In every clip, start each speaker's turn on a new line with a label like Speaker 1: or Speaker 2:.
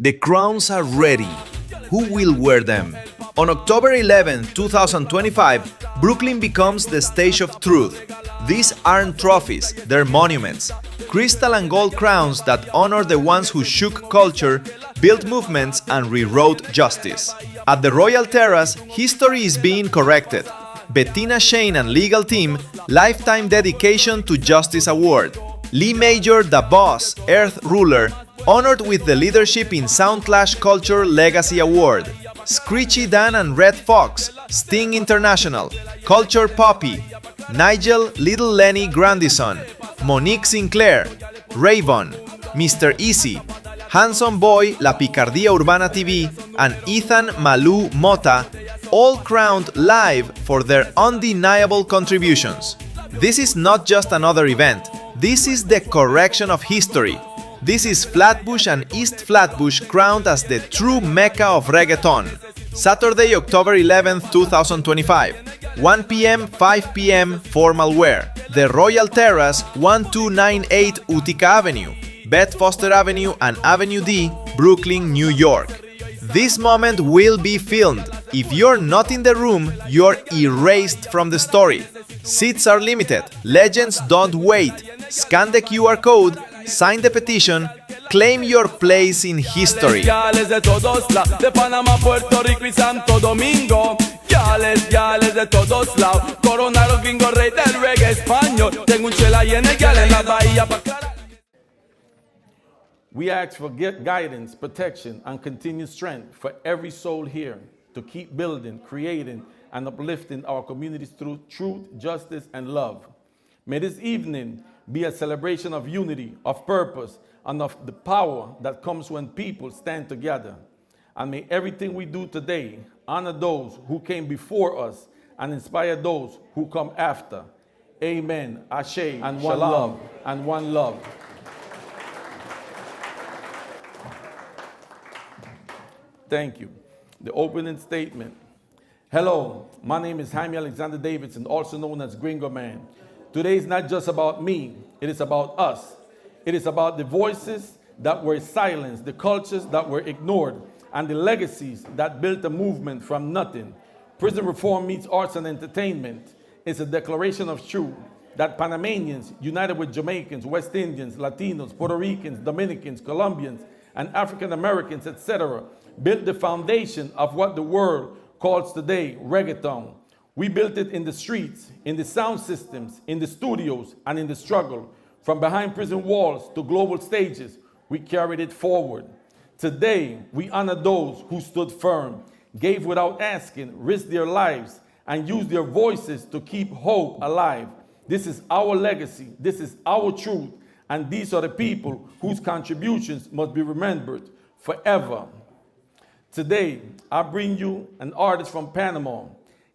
Speaker 1: The crowns are ready. Who will wear them? On October 11, 2025, Brooklyn becomes the stage of truth. These aren't trophies, they're monuments. Crystal and gold crowns that honor the ones who shook culture, built movements, and rewrote justice. At the Royal Terrace, history is being corrected. Bettina Shane and legal team, Lifetime Dedication to Justice Award. Lee Major the Boss, Earth Ruler, honored with the Leadership in Soundclash Culture Legacy Award. Screechy Dan and Red Fox, Sting International, Culture Poppy. Nigel Little Lenny Grandison, Monique Sinclair, Rayvon, Mr. Easy, Handsome Boy La Picardía Urbana TV, and Ethan Malou Mota, all crowned live for their undeniable contributions. This is not just another event, this is the correction of history. This is Flatbush and East Flatbush crowned as the true Mecca of Reggaeton. Saturday, October 11, 2025. 1 p.m., 5 p.m. formal wear. The Royal Terrace, 1298 Utica Avenue, Beth Foster Avenue and Avenue D, Brooklyn, New York. This moment will be filmed. If you're not in the room, you're erased from the story. Seats are limited. Legends don't wait. Scan the QR code, sign the petition, claim your place in history.
Speaker 2: De todos lados, de Panamá, Puerto Rico y Santo Domingo. Yales de todos lados. Coronaron gringo rey del reggae español. Tengo un chela y en el yale en la bahía pa' cara.
Speaker 3: We ask for guidance, protection, and continued strength for every soul here to keep building, creating, and uplifting our communities through truth, justice, and love. May this evening be a celebration of unity, of purpose, and of the power that comes when people stand together. And may everything we do today honor those who came before us and inspire those who come after. Amen. Ashe, and one love, and one love. Thank you. The opening statement. Hello, my name is Jaime Alexander Davidson, also known as Gringo Man. Today is not just about me, it is about us. It is about the voices that were silenced, the cultures that were ignored, and the legacies that built a movement from nothing. Prison reform meets arts and entertainment. It's a declaration of truth that Panamanians, united with Jamaicans, West Indians, Latinos, Puerto Ricans, Dominicans, Colombians, and African Americans, etc., built the foundation of what the world calls today Reggaeton. We built it in the streets, in the sound systems, in the studios, and in the struggle. From behind prison walls to global stages, we carried it forward. Today, we honor those who stood firm, gave without asking, risked their lives, and used their voices to keep hope alive. This is our legacy, this is our truth, and these are the people whose contributions must be remembered forever. Today, I bring you an artist from Panama,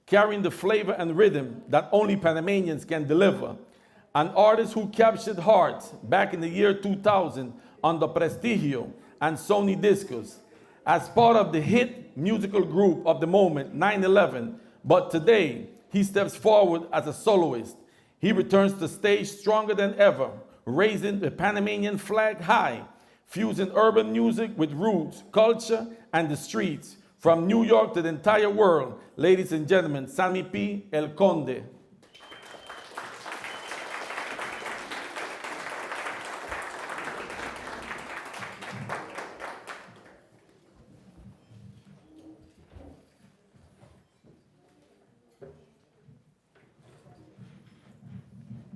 Speaker 3: carrying the flavor and rhythm that only Panamanians can deliver. An artist who captured hearts back in the year 2000 under Prestigio and Sony Discos as part of the hit musical group of the moment, 9/11. But today, he steps forward as a soloist. He returns to stage stronger than ever, raising the Panamanian flag high, fusing urban music with roots, culture, and the streets. From New York to the entire world, ladies and gentlemen, Sammy P. El Conde.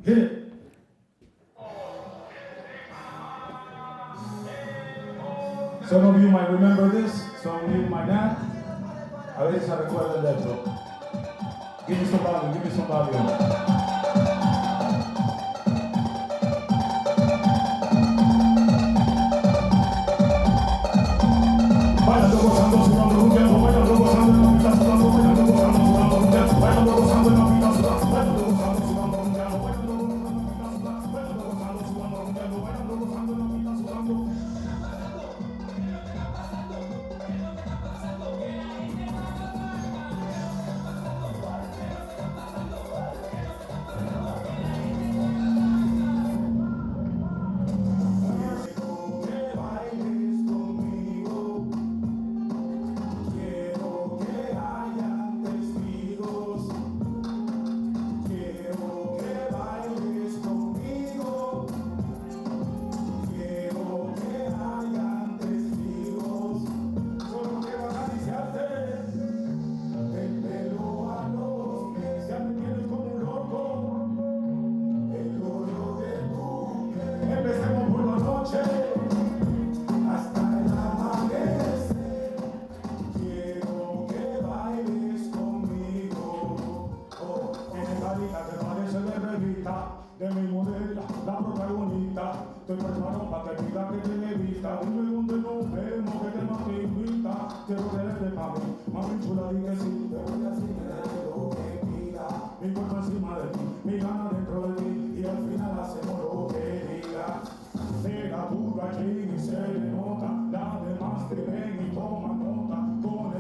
Speaker 4: Hit it. Some of you might remember this, some of you might not. A veces se recuerdan de esto. Give me some volume, give me some volume.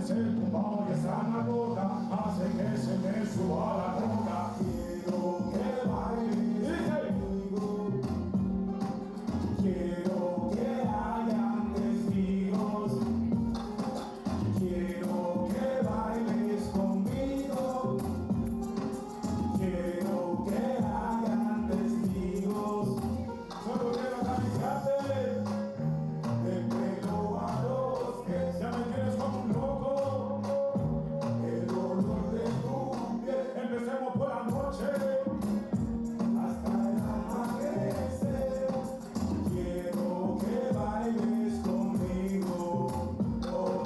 Speaker 4: ese tumbao y esa nalgota hace que se me suba la nota. Quiero que bailes conmigo. Quiero que hayan testigos. Quiero que bailes conmigo. Quiero que hayan testigos. Solo quiero acariciarte de pelo a los pies. Ya me tienes como un loco. El olor de tu piel. Empecemos por la noche hasta el amanecer. Quiero que bailes conmigo. Oh,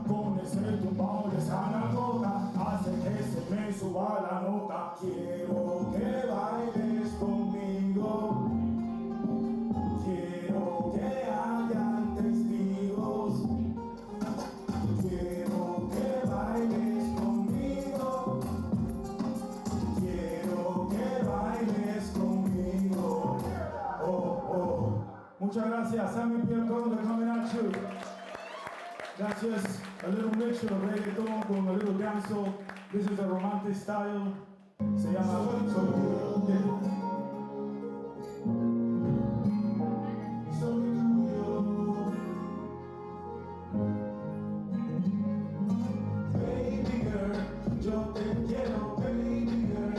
Speaker 4: con ese tumbao y esa nalgota hace que se me suba la nota. Quiero que bailes conmigo. Quiero que hayan testigos. Quiero que bailes conmigo. Quiero que bailes conmigo. Oh, oh. Muchas gracias. Sammy Pielcón de coming at you. Gracias. A little mixture of reggaeton con a little dancehall. This is a romantic style. Se llama Soy Tuyo. Baby girl, yo te quiero, baby girl,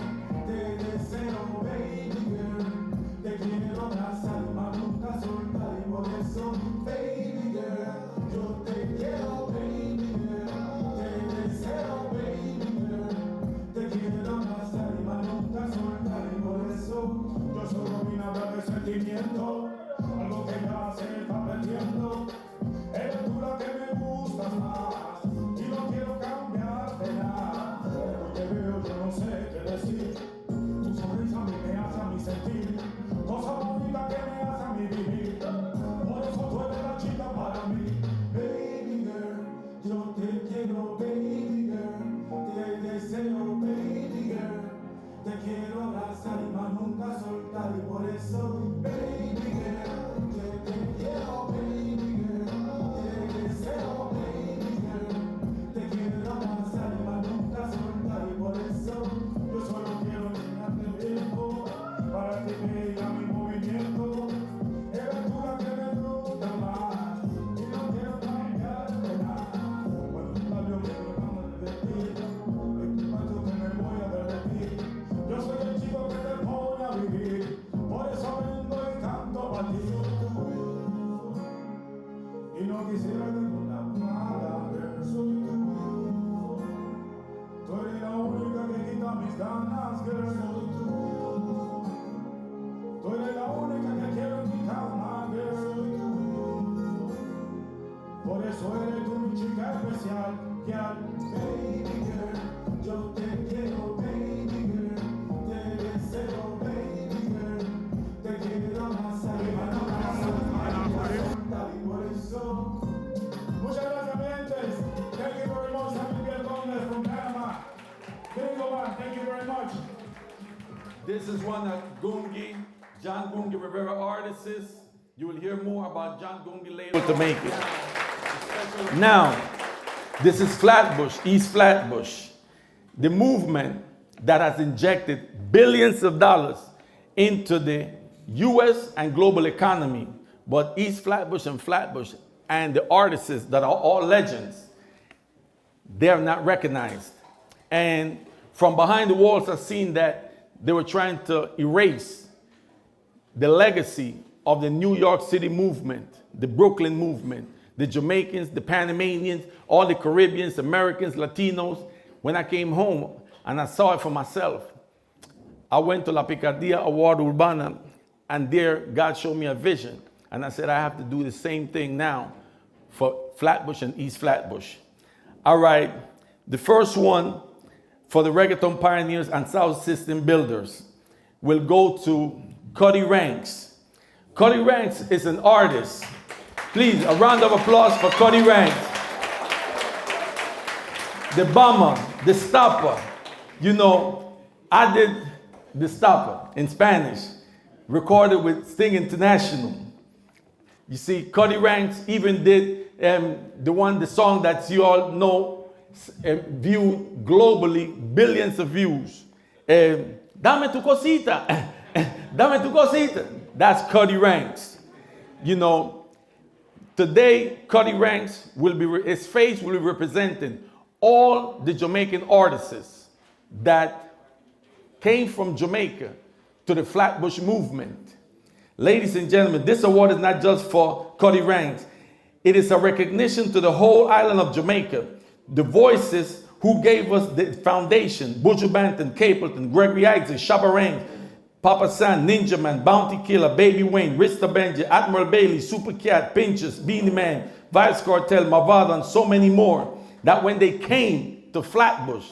Speaker 4: te deseo, baby girl, te quiero abrazar, mas nunca soltar y por eso, baby girl, yo te quiero, baby girl, te deseo, baby girl, te quiero abrazar, mas nunca soltar y por eso, yo solo vine a hablar de sentimiento, algo que ya se está perdiendo. Eres tú la que me gustas más y no quiero cambiarte nada. Pero te veo, yo no sé qué decir. Tu sonrisa a mí me hace a mí sentir cosas bonitas que me hace a mí vivir. Por eso tú eres la chica para mí. Baby girl, yo te quiero, baby girl. Te deseo, baby girl. Te quiero abrazar y más nunca soltar. Y por eso, baby girl, yo te quiero, baby girl. Te deseo, baby girl. Te quiero abrazar y más nunca soltar. Y por eso, yo solo quiero llenarte el tiempo para que vea mi movimiento. Eres tú la que me gusta más y no quiero cambiarte nada. Cuando tus labios me tocan de ti, equipacho que me voy a derretir. Yo soy el chico que te pone a vivir, por eso vengo y canto para ti. Y no quisiera que tú la amara, pero soy tuyo. Tú eres la única que quita mis ganas, girl. Tú eres la única que quiero en mi cama, girl. Por eso eres tú mi chica especial, girl. Baby girl, yo te quiero, baby girl. Te deseo, baby girl. Te quiero abrazar y más nunca soltar. Y por eso, muchas gracias, mientes. Thank you very much, Jaime Alexander from Panama. Gringo Man, thank you very much.
Speaker 3: This is one of John Gungi Rivera artists. You will hear more about John Gungi later to make it. Now, this is Flatbush, East Flatbush, the movement that has injected billions of dollars into the US and global economy. But East Flatbush and the artists that are all legends, they're not recognized. And from behind the walls, I've seen that they were trying to erase the legacy of the New York City movement, the Brooklyn movement, the Jamaicans, the Panamanians, all the Caribbeans, Americans, Latinos. When I came home and I saw it for myself, I went to La Picardía Award Urbana, and there God showed me a vision. And I said, I have to do the same thing now for Flatbush and East Flatbush. All right, the first one for the Reggaeton Pioneers and Sound System Builders will go to Cuddy Ranks. Cuddy Ranks is an artist. Please, a round of applause for Cuddy Ranks. The bomber, the stopper. You know, I did the stopper in Spanish, recorded with Sting International. You see, Cuddy Ranks even did the song that you all know, viewed globally, billions of views. Dame tu cosita, dame tu cosita. That's Cuddy Ranks. You know, today Cuddy Ranks his face will be representing all the Jamaican artists that came from Jamaica to the Flatbush movement. Ladies and gentlemen, this award is not just for Cuddy Ranks. It is a recognition to the whole island of Jamaica. The voices who gave us the foundation: Buju Banton, Capleton, Gregory Isaac, Shabba Ranks, Papa San, Ninja Man, Bounty Killer, Baby Wayne, Rista Benji, Admiral Bailey, Super Cat, Pinches, Beanie Man, Vibes Cartel, Mavada, and so many more, that when they came to Flatbush,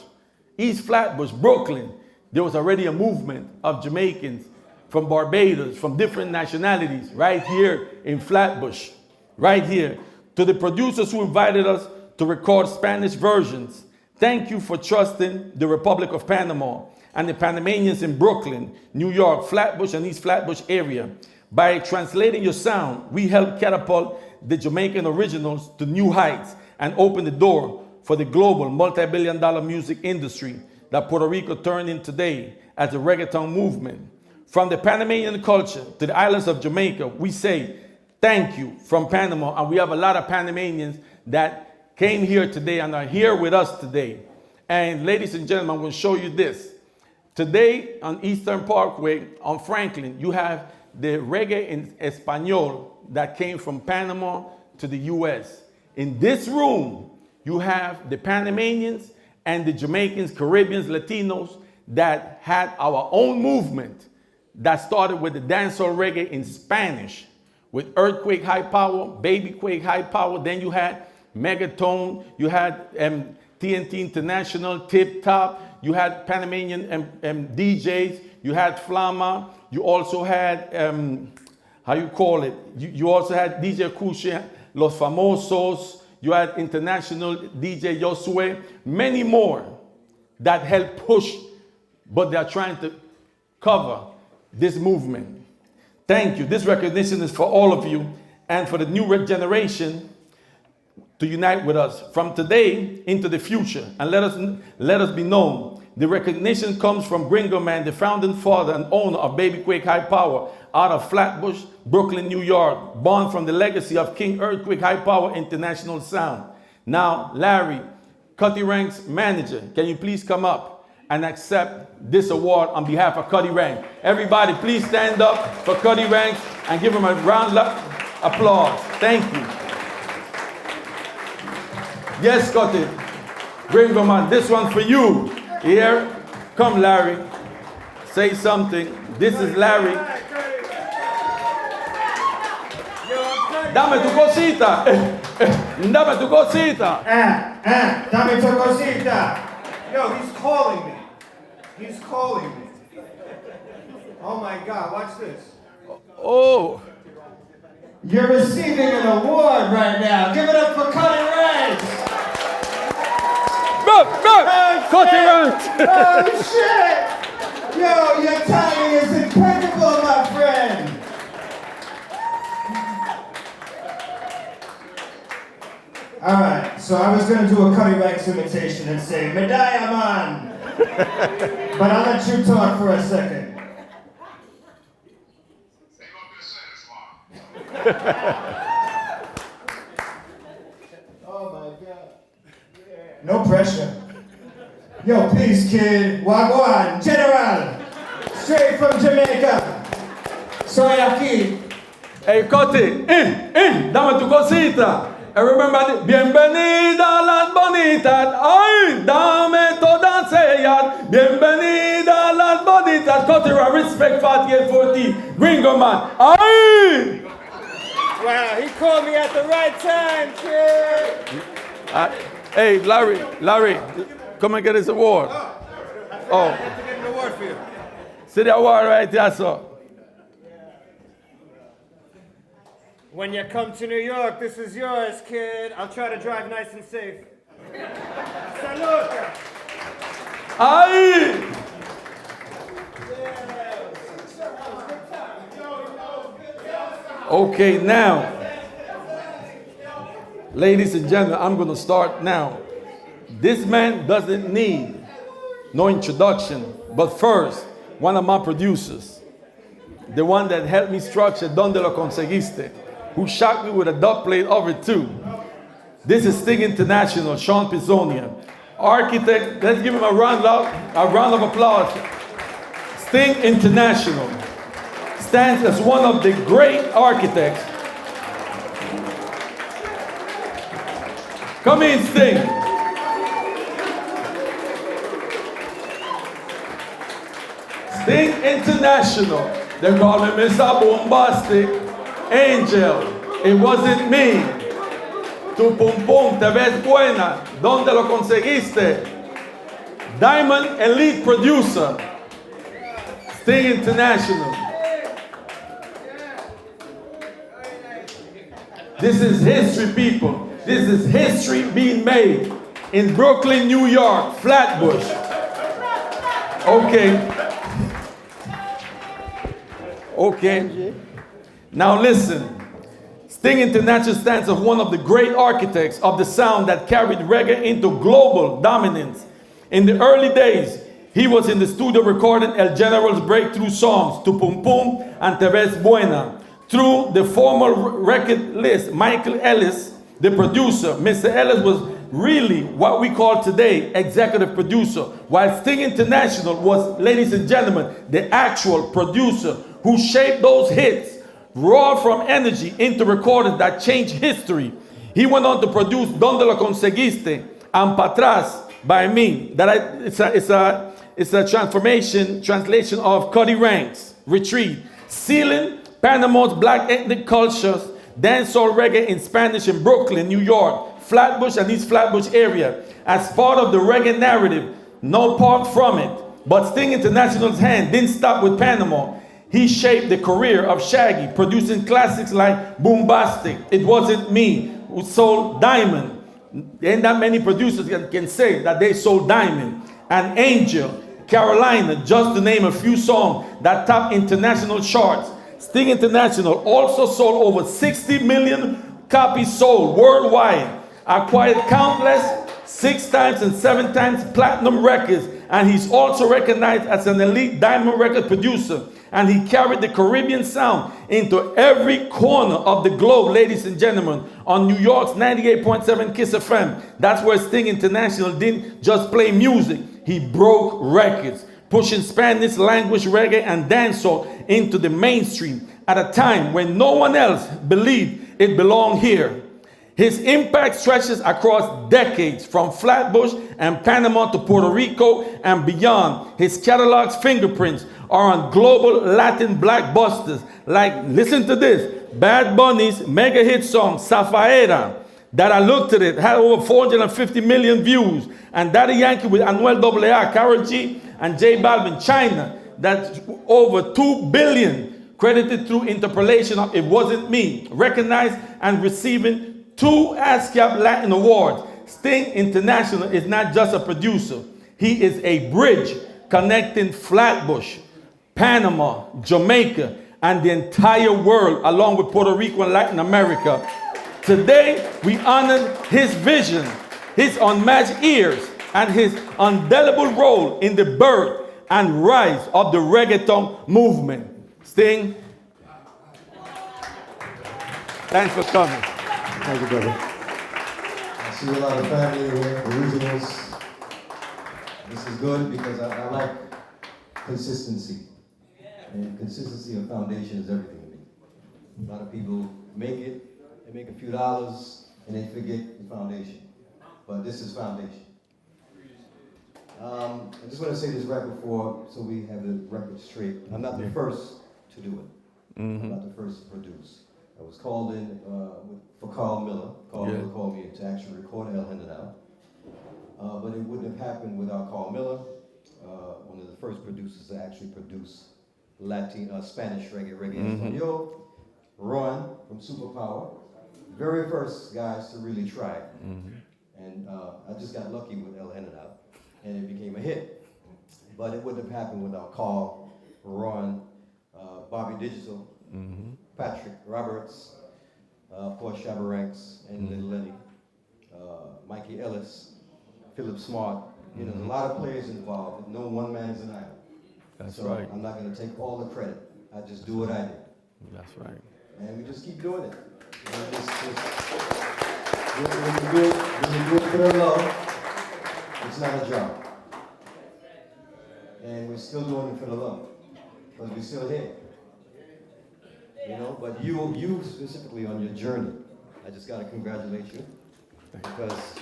Speaker 3: East Flatbush, Brooklyn, there was already a movement of Jamaicans from Barbados, from different nationalities, right here in Flatbush, right here. To the producers who invited us to record Spanish versions, thank you for trusting the Republic of Panama and the Panamanians in Brooklyn, New York, Flatbush, and East Flatbush area. By translating your sound, we helped catapult the Jamaican originals to new heights and open the door for the global multi-billion-dollar music industry that Puerto Rico turned in today as the Reggaeton movement. From the Panamanian culture to the islands of Jamaica, we say thank you from Panama, and we have a lot of Panamanians that came here today and are here with us today. And ladies and gentlemen, I'm going to show you this. Today on Eastern Parkway on Franklin, you have the reggae in Espanol that came from Panama to the US. In this room, you have the Panamanians and the Jamaicans, Caribbeans, Latinos that had our own movement that started with the dancehall reggae in Spanish with Earthquake High Power, Baby Quake High Power. Then you had Megatone, you had TNT International, Tip Top, you had Panamanian DJs, you had Flama, you also had, you also had DJ Kushe, Los Famosos, you had international DJ Josue, many more that helped push, but they're trying to cover this movement. Thank you. This recognition is for all of you and for the new generation to unite with us from today into the future, and let us be known. The recognition comes from Gringo Man, the founding father and owner of Baby Quake High Power out of Flatbush, Brooklyn, New York, born from the legacy of King Earthquake High Power International Sound. Now, Larry, Cuddy Ranks manager, can you please come up and accept this award on behalf of Cuddy Ranks? Everybody, please stand up for Cuddy Ranks and give him a round of applause. Thank you. Yes, Cuddy. Gringo Man, this one for you. Here, come Larry, say something. This is Larry. Dame tu cosita. Dame tu cosita.
Speaker 5: Dame tu cosita. Yo, he's calling me. He's calling me. Oh my God, watch this.
Speaker 3: Oh.
Speaker 5: You're receiving an award right now. Give it up for Cuddy Ranks.
Speaker 3: Cuddy Ranks.
Speaker 5: Oh shit! Yo, your timing is impeccable, my friend. All right, so I was gonna do a Cuddy Ranks imitation and say Medaya Man, but I'll let you talk for a second. Oh my God. No pressure. Yo, peace, kid. Wagwan, General. Straight from Jamaica. Soy aquí.
Speaker 3: Hey, Cuddy, dame tu cosita. And remember, bienvenida las bonitas. Ay, dame todas ellas. Bienvenida las bonitas. Cuddy, respect 4840. Gringo Man. Ay!
Speaker 5: Wow, he called me at the right time, kid.
Speaker 3: Hey, Larry, come and get this award.
Speaker 5: I have to get an award for you.
Speaker 3: See the award right there, sir.
Speaker 5: When you come to New York, this is yours, kid. I'll try to drive nice and safe. Salud!
Speaker 3: Aye! Okay, now, ladies and gentlemen, I'm going to start now. This man doesn't need no introduction, but first, one of my producers, the one that helped me structure Donde Lo Conseguiste, who shocked me with a dub plate of it too. This is Sting International, Sean Pizzonia. Architect, let's give him a round of applause. Sting International stands as one of the great architects. Come in, Sting. Sting International. They call him Mr. Bombastic Angel. It wasn't me. Tu pum pum, te ves buena. ¿Dónde lo conseguiste? Diamond Elite Producer. Sting International. This is history, people. This is history being made in Brooklyn, New York, Flatbush. Okay. Okay. Now listen. Sting International stands as one of the great architects of the sound that carried reggae into global dominance. In the early days, he was in the studio recording El General's breakthrough songs, Tu Pum Pum and Te Ves Buena. Through the formal record list, Michael Ellis, the producer, Mr. Ellis was really what we call today executive producer, while Sting International was, ladies and gentlemen, the actual producer who shaped those hits, raw from energy, into recordings that changed history. He went on to produce Donde Lo Conseguiste and Patras by me. It's a translation of Cuddy Ranks, Retreat, sealing Panama's black ethnic cultures, dancehall reggae in Spanish in Brooklyn, New York, Flatbush and East Flatbush area, as part of the reggae narrative, no part from it. But Sting International's hand didn't stop with Panama. He shaped the career of Shaggy, producing classics like Boombastic, It Wasn't Me, who sold Diamond. There ain't that many producers can say that they sold Diamond. And Angel, Carolina, just to name a few songs that topped international charts. Sting International also sold over 60 million copies sold worldwide, acquired countless 6 times and 7 times platinum records, and he's also recognized as an elite diamond record producer. And he carried the Caribbean sound into every corner of the globe, ladies and gentlemen, on New York's 98.7 Kiss FM. That's where Sting International didn't just play music, he broke records, pushing Spanish language reggae and dancehall into the mainstream at a time when no one else believed it belonged here. His impact stretches across decades, from Flatbush and Panama to Puerto Rico and beyond. His catalog's fingerprints are on global Latin blockbusters like, listen to this, Bad Bunny's mega hit song, Zafaera, that I looked at it, had over 450 million views. And Daddy Yankee with Anuel AA, Karol G, and J Balvin, China, that's over 2 billion, credited through interpolation of It Wasn't Me, recognized and receiving 2 ASCAP Latin awards. Sting International is not just a producer, he is a bridge connecting Flatbush, Panama, Jamaica, and the entire world, along with Puerto Rico and Latin America. Today, we honor his vision, his unmatched ears, and his indelible role in the birth and rise of the reggaeton movement. Sting, thanks for coming.
Speaker 6: Thank you, brother. I see a lot of family here, originals. This is good because I like consistency. And consistency of foundation is everything to me. A lot of people make it, they make a few dollars, and they forget the foundation. But this is foundation. I just want to say this right before, so we have the record straight. I'm not the first to do it. I'm not the first to produce. I was called in for Carl Miller. Carl Miller called me to actually record El General. But it wouldn't have happened without Carl Miller, one of the first producers to actually produce Spanish reggae, Espanol. Ron from Superpower, very first guys to really try it. And I just got lucky with El General, and it became a hit. But it wouldn't have happened without Carl, Ron, Bobby Digital, Patrick Roberts, of course Shabba Ranks and Little Lenny, Mikey Ellis, Philip Smart. You know, there's a lot of players involved. No one man is an island.
Speaker 3: That's
Speaker 6: so
Speaker 3: right.
Speaker 6: I'm not going to take all the credit. I just do what I do.
Speaker 3: That's right.
Speaker 6: And we just keep doing it. You know, when you do it for the love, it's not a job. And we're still doing it for the love. Because we're still here. You know, but you specifically on your journey, I just got to congratulate you. Because,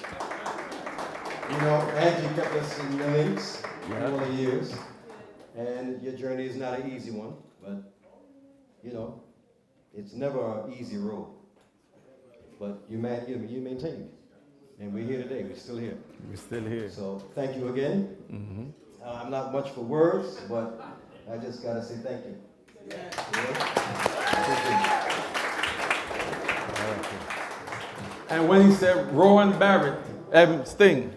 Speaker 6: you know, Angie kept us in the links all the years. And your journey is not an easy one, but, you know, it's never an easy road. But you maintained it. And we're here today. We're still here.
Speaker 3: We're still here.
Speaker 6: So thank you again. Mm-hmm. I'm not much for words, but I just got to say thank you.
Speaker 3: And when he said Rowan Barrett, Sting,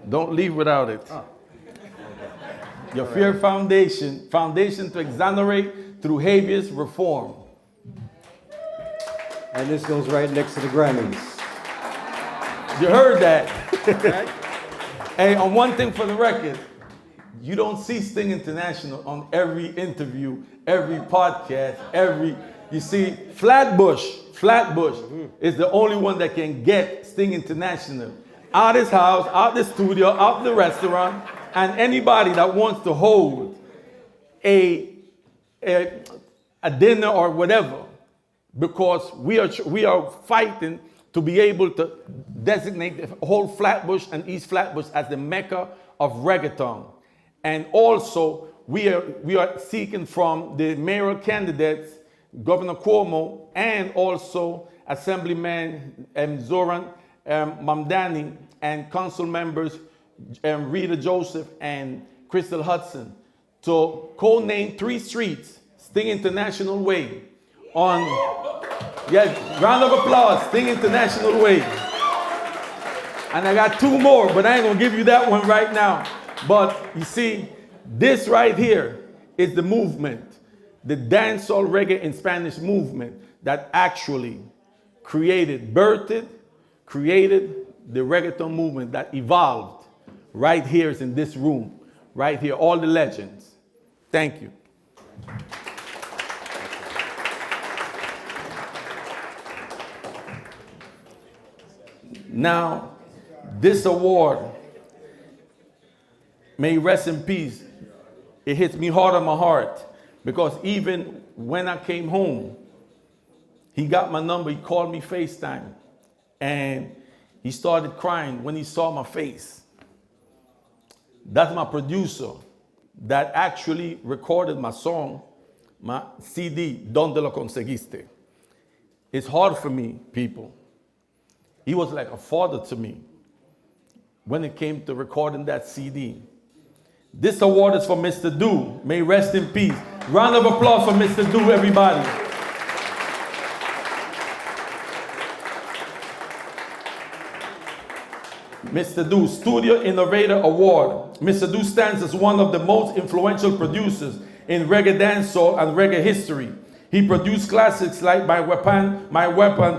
Speaker 3: don't leave without it. Your FEHR foundation to exonerate through habeas reform.
Speaker 6: And this goes right next to the Grammys.
Speaker 3: You heard that. Hey, on one thing for the record, you don't see Sting International on every interview, every podcast, you see Flatbush is the only one that can get Sting International out his house, out the studio, out the restaurant, and anybody that wants to hold a dinner or whatever, because we are fighting to be able to designate the whole Flatbush and East Flatbush as the Mecca of Reggaeton. And also, we are seeking from the mayoral candidates, Governor Cuomo, and also Assemblyman Zoran Mamdani, and council members Rita Joseph and Crystal Hudson, to co-name 3 streets, Sting International Way, round of applause, Sting International Way. And I got 2 more, but I ain't gonna give you that one right now. But you see, this right here is the movement, the dancehall reggae in Spanish movement that actually created the reggaeton movement that evolved right here in this room, right here, all the legends. Thank you. Now, this award, may rest in peace. It hits me hard on my heart because even when I came home, he got my number, he called me FaceTime, and he started crying when he saw my face. That's my producer that actually recorded my song, my CD, Donde lo conseguiste. It's hard for me, people. He was like a father to me when it came to recording that CD. This award is for Mr. Do. May rest in peace. Round of applause for Mr. Do, everybody. Mr. Do, Studio Innovator Award. Mr. Do stands as one of the most influential producers in reggae dancehall and reggae history. He produced classics like My Weapon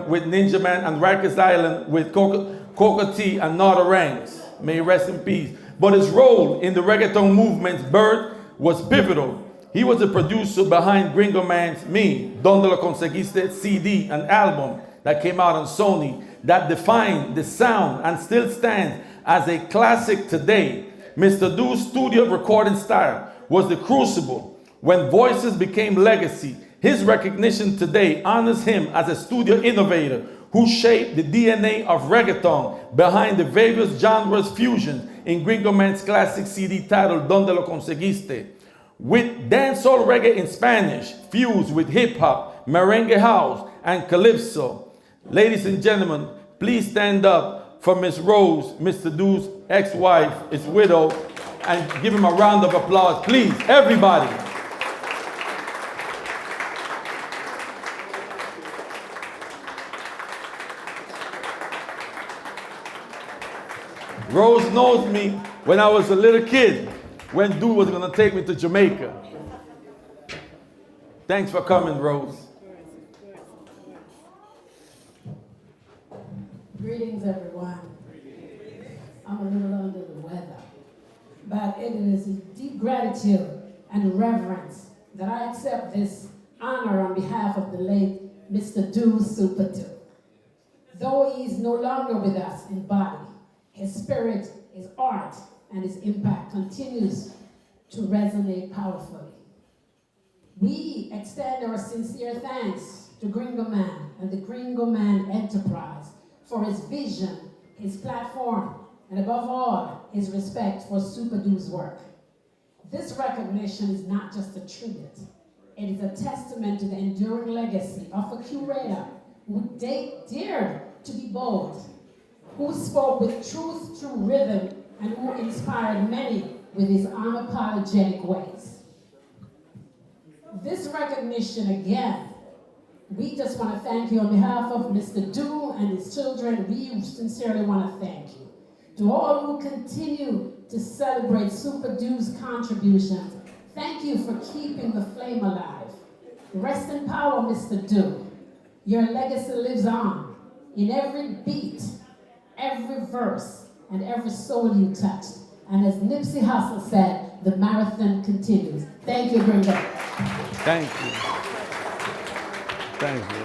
Speaker 3: with Ninja Man and Rikers Island with Coca T and Nada Ranks. May he rest in peace. But his role in the reggaeton movement's birth was pivotal. He was the producer behind Gringo Man's Me, Donde lo conseguiste CD, an album that came out on Sony that defined the sound and still stands as a classic today. Mr. Do's studio recording style was the crucible when voices became legacy. His recognition today honors him as a studio innovator who shaped the DNA of reggaeton behind the various genres fusion in Gringo Man's classic CD titled Donde lo conseguiste. With dancehall reggae in Spanish fused with hip-hop, merengue house, and calypso. Ladies and gentlemen, please stand up for Miss Rose, Mr. Do's ex-wife, his widow, and give him a round of applause. Please, everybody. Rose knows me when I was a little kid, when Dude was gonna take me to Jamaica. Thanks for coming, Rose.
Speaker 7: Greetings, everyone. I'm a little under but it is with deep gratitude and reverence that I accept this honor on behalf of the late Mr. Du Super Du. Though he is no longer with us in body, his spirit, his art, and his impact continues to resonate powerfully. We extend our sincere thanks to Gringo Man and the Gringo Man enterprise for his vision, his platform, and above all, his respect for Super Du's work. This recognition is not just a tribute. It is a testament to the enduring legacy of a curator who dared to be bold, who spoke with truth through rhythm, and who inspired many with his unapologetic ways. This recognition again, we just want to thank you on behalf of Mr. Du and his children. We sincerely want to thank you. To all who continue to celebrate Super Du's contributions, thank you for keeping the flame alive. Rest in power, Mr. Du. Your legacy lives on in every beat, every verse, and every soul you touched. And as Nipsey Hussle said, the marathon continues. Thank you, Gringo.
Speaker 3: Thank you. Thank you.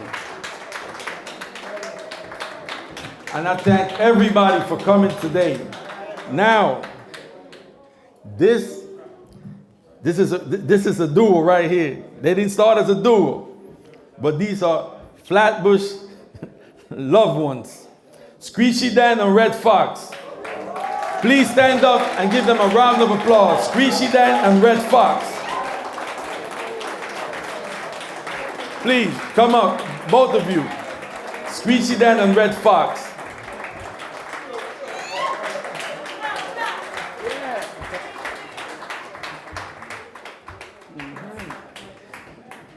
Speaker 3: And I thank everybody for coming today. Now, this is a duo right here. They didn't start as a duo, but these are Flatbush loved ones. Screechy Dan and Red Fox. Please stand up and give them a round of applause. Screechy Dan and Red Fox. Please, come up, both of you. Screechy Dan and Red Fox.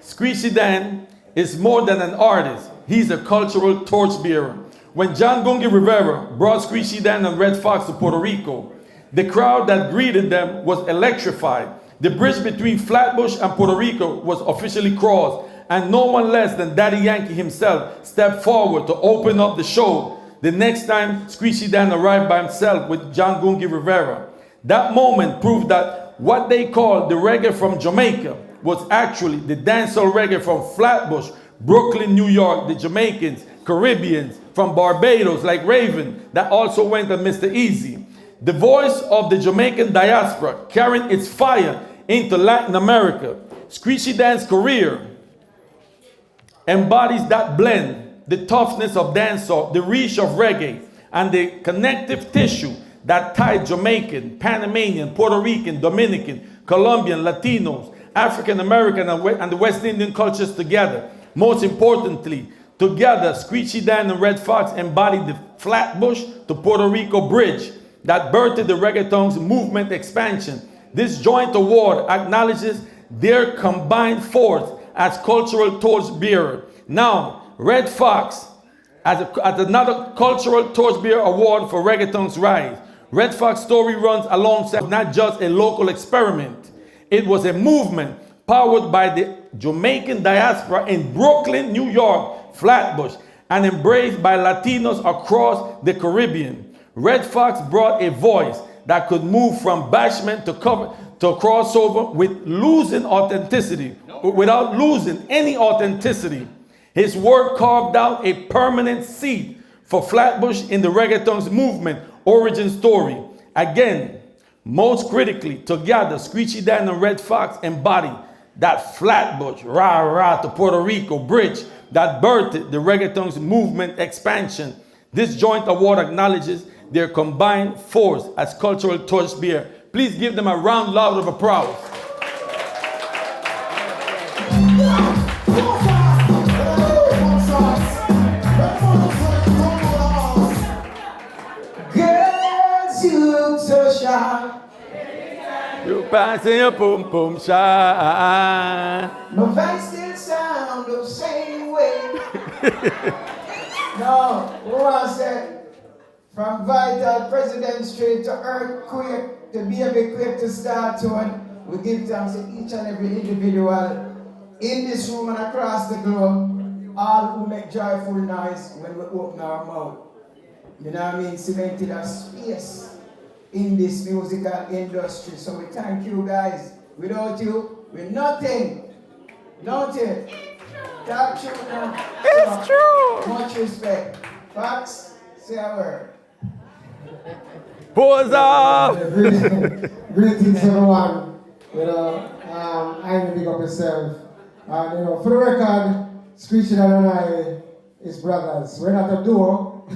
Speaker 3: Screechy Dan is more than an artist. He's a cultural torchbearer. When John Gungi Rivera brought Screechy Dan and Red Fox to Puerto Rico, the crowd that greeted them was electrified. The bridge between Flatbush and Puerto Rico was officially crossed, and no one less than Daddy Yankee himself stepped forward to open up the show the next time Screechy Dan arrived by himself with John Gungi Rivera. That moment proved that what they called the reggae from Jamaica was actually the dancehall reggae from Flatbush, Brooklyn, New York, the Jamaicans, Caribbeans, from Barbados like Raven, that also went on Mr. Easy. The voice of the Jamaican diaspora carrying its fire into Latin America. Screechy Dan's career embodies that blend, the toughness of dancehall, the reach of reggae, and the connective tissue that tied Jamaican, Panamanian, Puerto Rican, Dominican, Colombian, Latinos, African American, and the West Indian cultures together. Most importantly, together, Screechy Dan and Red Fox embodied the Flatbush to Puerto Rico bridge that birthed the reggaeton's movement expansion. This joint award acknowledges their combined force as cultural torchbearer. Now, Red Fox, as another cultural torchbearer award for reggaeton's rise. Red Fox story runs alongside not just a local experiment. It was a movement powered by the Jamaican diaspora in Brooklyn, New York, Flatbush, and embraced by Latinos across the Caribbean. Red Fox brought a voice that could move from bashment to crossover without losing any authenticity. His work carved out a permanent seat for Flatbush in the reggaeton's movement origin story. Again, most critically, together, Screechy Dan and Red Fox embody that Flatbush, rah-rah to Puerto Rico bridge that birthed the reggaeton's movement expansion. This joint award acknowledges their combined force as cultural torchbearer. Please give them a round loud of applause.
Speaker 5: Girls, you look so shy.
Speaker 3: You passing your pum pum shine.
Speaker 5: My voice still sound the same way. No, what I said, from Vital President Street to Earthquake to Baby Quake to Star Tone, we give thanks to each and every individual in this room and across the globe, all who make joyful noise when we open our mouth. You know what I mean? Cemented a space in this musical industry. So we thank you guys. Without you, we're nothing. Don't it? Talk true now. It's true. Much respect. Facts, say a word.
Speaker 3: Pose up!
Speaker 8: Greetings everyone. I'm big up yourself. And for the record, Screeching and I is brothers. We're not a duo,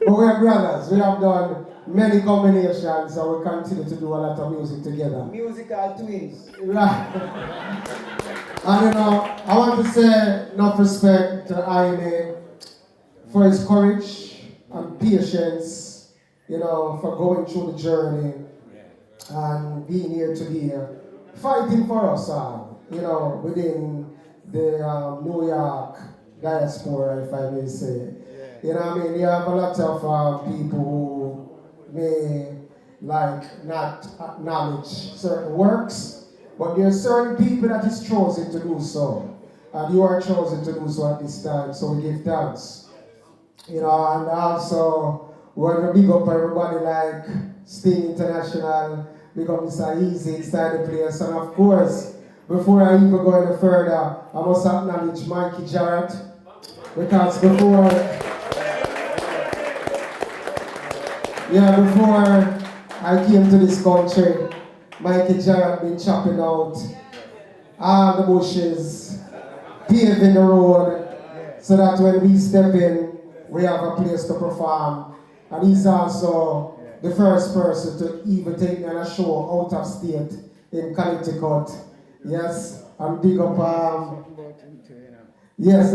Speaker 8: but we're brothers. We have done many combinations and we continue to do a lot of music together.
Speaker 5: Musical twins.
Speaker 8: Right. And I want to say enough respect to Jaime for his courage and patience, for going through the journey and being here today, fighting for us all, within the New York diaspora, if I may say. You have a lot of people who may not acknowledge certain works, but there are certain people that is chosen to do so. And you are chosen to do so at this time, so we give thanks. And also, we want to big up everybody like Sting International, big up Mr. Easy inside the place, and of course, before I even go any further, I must acknowledge Mikey Jarrett, because before I came to this country, Mikey Jarrett been chopping out all the bushes, paving the road, so that when we step in, we have a place to perform. And he's also the first person to even take me on a show out of state in Connecticut. Yes, and big up, yes,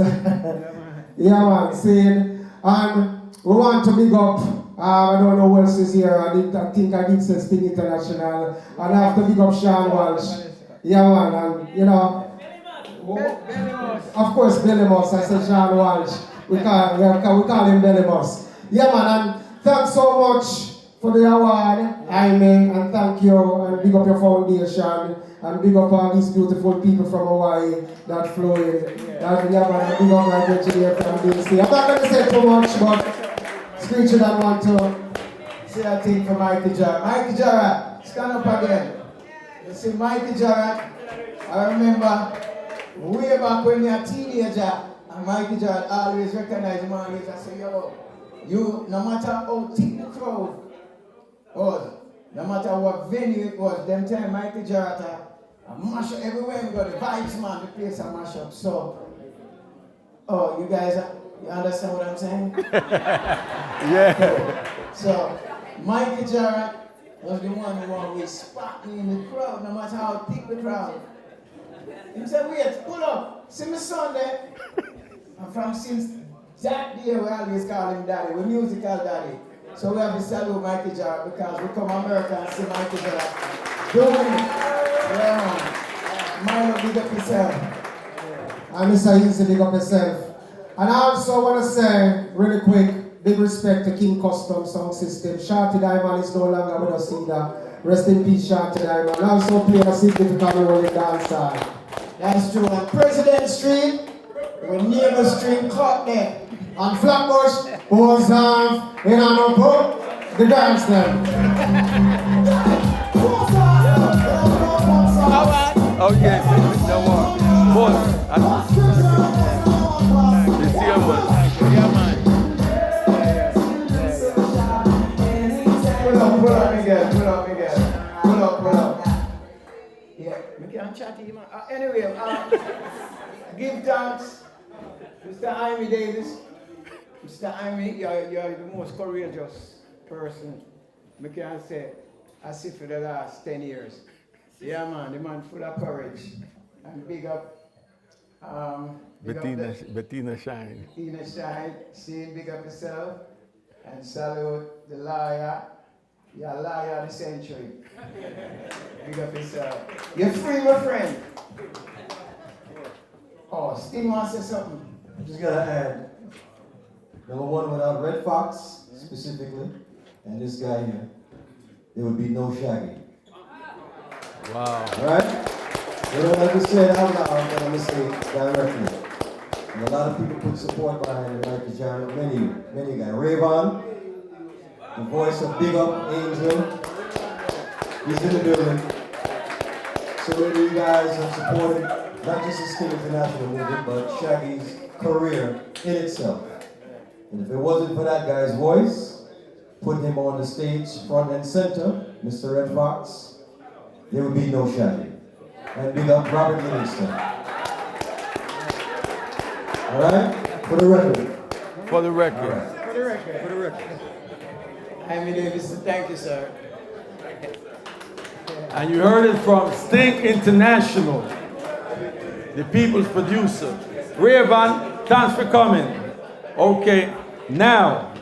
Speaker 8: yeah man, saying, and we want to big up, I don't know who else is here, I think I did say Sting International, and I have to big up Sean Walsh, yeah man, and of course Bellymus, I said Sean Walsh, we call him Bellymus, yeah man, and thanks so much for the award, Jaime, and thank you, and big up your foundation, and big up all these beautiful people from Hawaii that flew in. And big up my engineer from DC. I'm not going to say too much, but Screeching I want to say a thing for Mikey Jarrett. Mikey Jarrett, stand up again. You see, Mikey Jarrett, I remember way back when you were a teenager, and Mikey Jarrett always recognized him always. I say, yo, you, no matter how thick the crowd was, no matter what venue it was, them time Mikey Jarrett, I mash up everywhere we go, the vibes man, the place I mash up. So, you guys, you understand what I'm saying?
Speaker 3: Yeah.
Speaker 5: So, Mikey Jarrett was the one who always spot me in the crowd, no matter how thick the crowd. He said, wait, pull up, see my son there. And from since that day, we always call him daddy, we're musical daddy. So we have to salute Mikey Jarrett because we come America and see Mikey Jarrett doing it. Yeah, man. Mind big up yourself. And Mr. Easy, big up yourself. And I also want to say, really quick, big respect to King Custom Sound System. Shorty Diamond is no longer with us either. Rest in peace, Shorty Diamond. And also play a significant role in dancehall. That's true. On President Street, we near the street clock there. On Flatbush, was in an pub, the dance them.
Speaker 3: Okay, no more. Boss, you see him, yeah, man.
Speaker 5: Pull up. Yeah, we can't chat to him. Anyway, give thanks, Mr. Jaime Davis. Mr. Jaime, you're the most courageous person, I can say, I see for the last 10 years. Yeah, man, the man full of courage. And big up,
Speaker 3: Bettina Shine.
Speaker 5: Bettina Shine, big up yourself. And salute the liar. You're a liar of the century. Big up yourself. You're free, my friend. Oh, Sting wants to say something.
Speaker 6: Just gotta add, number one, without Red Fox, specifically, and this guy here, there would be no Shaggy.
Speaker 3: Wow.
Speaker 6: Alright? They don't like to say it out loud, but I'm going to say it directly. And a lot of people put support behind it, like Jared, many guys. Rayvon, the voice of Big Up Angel, He's in the building. So many of you guys have supported not just the Skin International movement, but Shaggy's career in itself. And if it wasn't for that guy's voice, put him on the stage front and center, Mr. Red Fox, there would be no Shaggy. And big up Robert Livingston. All right? For the record.
Speaker 3: For the record.
Speaker 6: All right.
Speaker 5: For the record.
Speaker 6: For the record.
Speaker 5: Jaime Davidson, thank you, sir.
Speaker 3: And you heard it from Sting International, the people's producer. Raven, thanks for coming. Okay, now,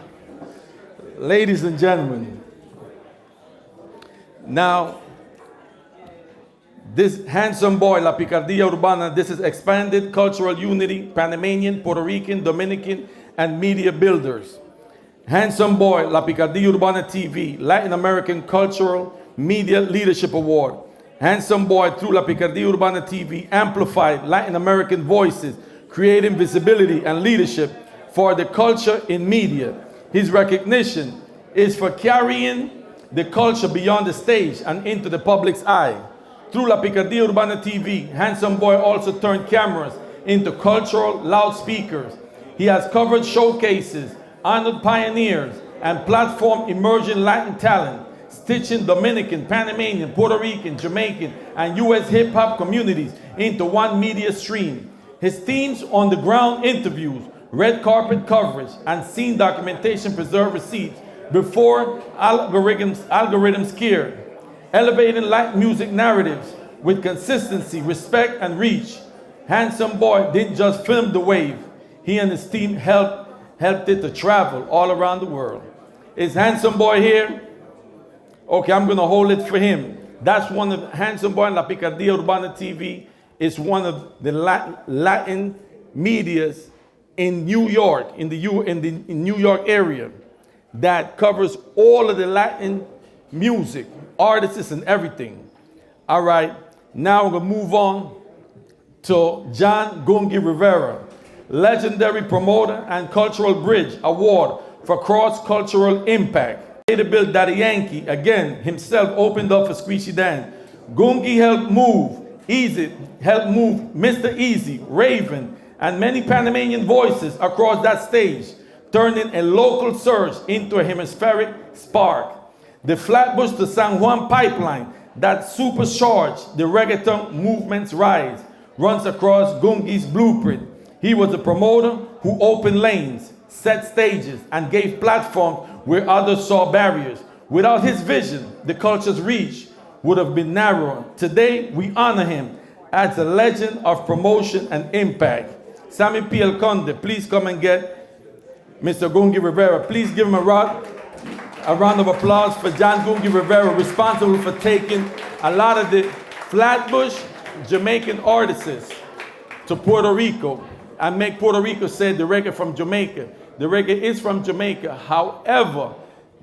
Speaker 3: ladies and gentlemen, now, this handsome boy, La Picardía Urbana, this is expanded cultural unity, Panamanian, Puerto Rican, Dominican, and media builders. Handsome boy, La Picardía Urbana TV, Latin American Cultural Media Leadership Award. Handsome boy through La Picardía Urbana TV amplified Latin American voices, creating visibility and leadership for the culture in media. His recognition is for carrying the culture beyond the stage and into the public's eye. Through La Picardía Urbana TV, Handsome Boy also turned cameras into cultural loudspeakers. He has covered showcases, honored pioneers, and platformed emerging Latin talent, stitching Dominican, Panamanian, Puerto Rican, Jamaican, and U.S. hip-hop communities into one media stream. His team's on-the-ground interviews, red carpet coverage, and scene documentation preserve receipts before algorithms care, elevating Latin music narratives with consistency, respect, and reach. Handsome Boy didn't just film the wave. He and his team helped it to travel all around the world. Is Handsome Boy here? Okay, I'm going to hold it for him. That's one of Handsome Boy and La Picardía Urbana TV. Is one of the Latin medias in New York, in New York area, that covers all of the Latin music, artists, and everything. All right, now we're going to move on to John Gungi Rivera, legendary promoter and cultural bridge award for cross-cultural impact. Later built Daddy Yankee, again, himself opened up for Squeezy Dan. Gungi helped move Mr. Easy, Raven, and many Panamanian voices across that stage, turning a local surge into a hemispheric spark. The Flatbush to San Juan pipeline that supercharged the reggaeton movement's rise runs across Gungi's blueprint. He was a promoter who opened lanes, set stages, and gave platforms where others saw barriers. Without his vision, the culture's reach would have been narrower. Today, we honor him as a legend of promotion and impact. Sammy P. El Conde, please come and get Mr. Gungi Rivera. Please give him a round of applause for John Gungi Rivera, responsible for taking a lot of the Flatbush Jamaican artists to Puerto Rico and make Puerto Rico say the reggae from Jamaica. The reggae is from Jamaica. However,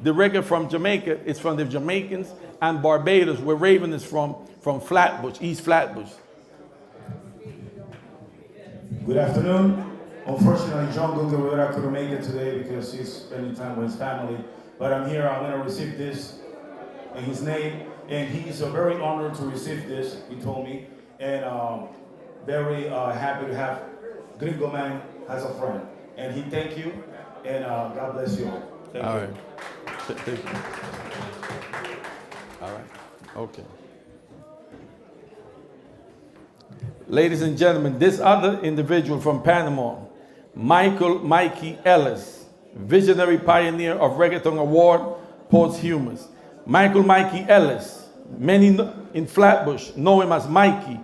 Speaker 3: the reggae from Jamaica is from the Jamaicans and Barbados, where Raven is from Flatbush, East Flatbush.
Speaker 4: Good afternoon. Unfortunately, John Gungi Rivera couldn't make it today because he's spending time with his family. But I'm here, I'm going to receive this in his name. And he's very honored to receive this, he told me. And very happy to have Gringo Man as a friend. And he thank you, and God bless you all. Thank
Speaker 3: All
Speaker 4: you.
Speaker 3: right. Thank you. All right. Okay. Ladies and gentlemen, this other individual from Panama, Mikey Ellis, visionary pioneer of Reggaeton Award, posthumous. Mikey Ellis, many in Flatbush know him as Mikey.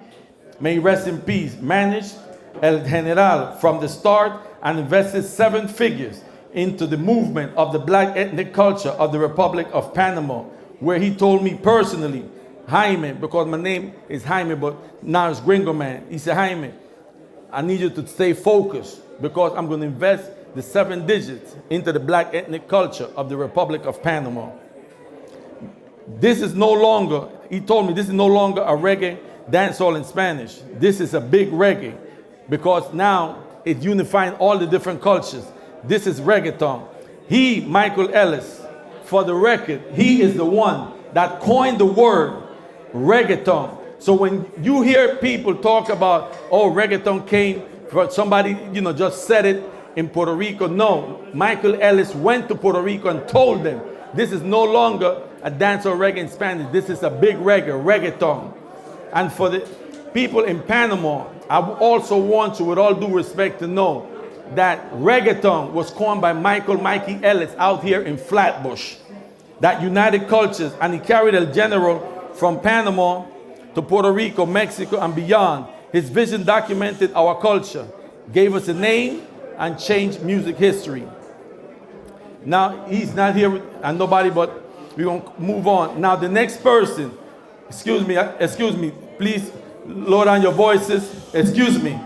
Speaker 3: May he rest in peace. Managed El General from the start and invested 7 figures into the movement of the black ethnic culture of the Republic of Panama, where he told me personally, Jaime, because my name is Jaime, but now it's Gringo Man. He said, Jaime, I need you to stay focused because I'm going to invest the 7 digits into the black ethnic culture of the Republic of Panama. This is no longer, he told me, this is no longer a reggae dancehall in Spanish. This is a big reggae because now it's unifying all the different cultures. This is reggaeton. He, Michael Ellis, for the record, he is the one that coined the word reggaeton. So when you hear people talk about, oh, reggaeton came from somebody, just said it in Puerto Rico. No, Michael Ellis went to Puerto Rico and told them, this is no longer a dancehall reggae in Spanish. This is a big reggaeton. And for the people in Panama, I also want you, with all due respect, to know that reggaeton was coined by Mikey Ellis out here in Flatbush. That united cultures, and he carried El General from Panama to Puerto Rico, Mexico, and beyond. His vision documented our culture, gave us a name, and changed music history. Now, he's not here, and nobody, but we're going to move on. Now, the next person, excuse me, please lower down your voices. Excuse me,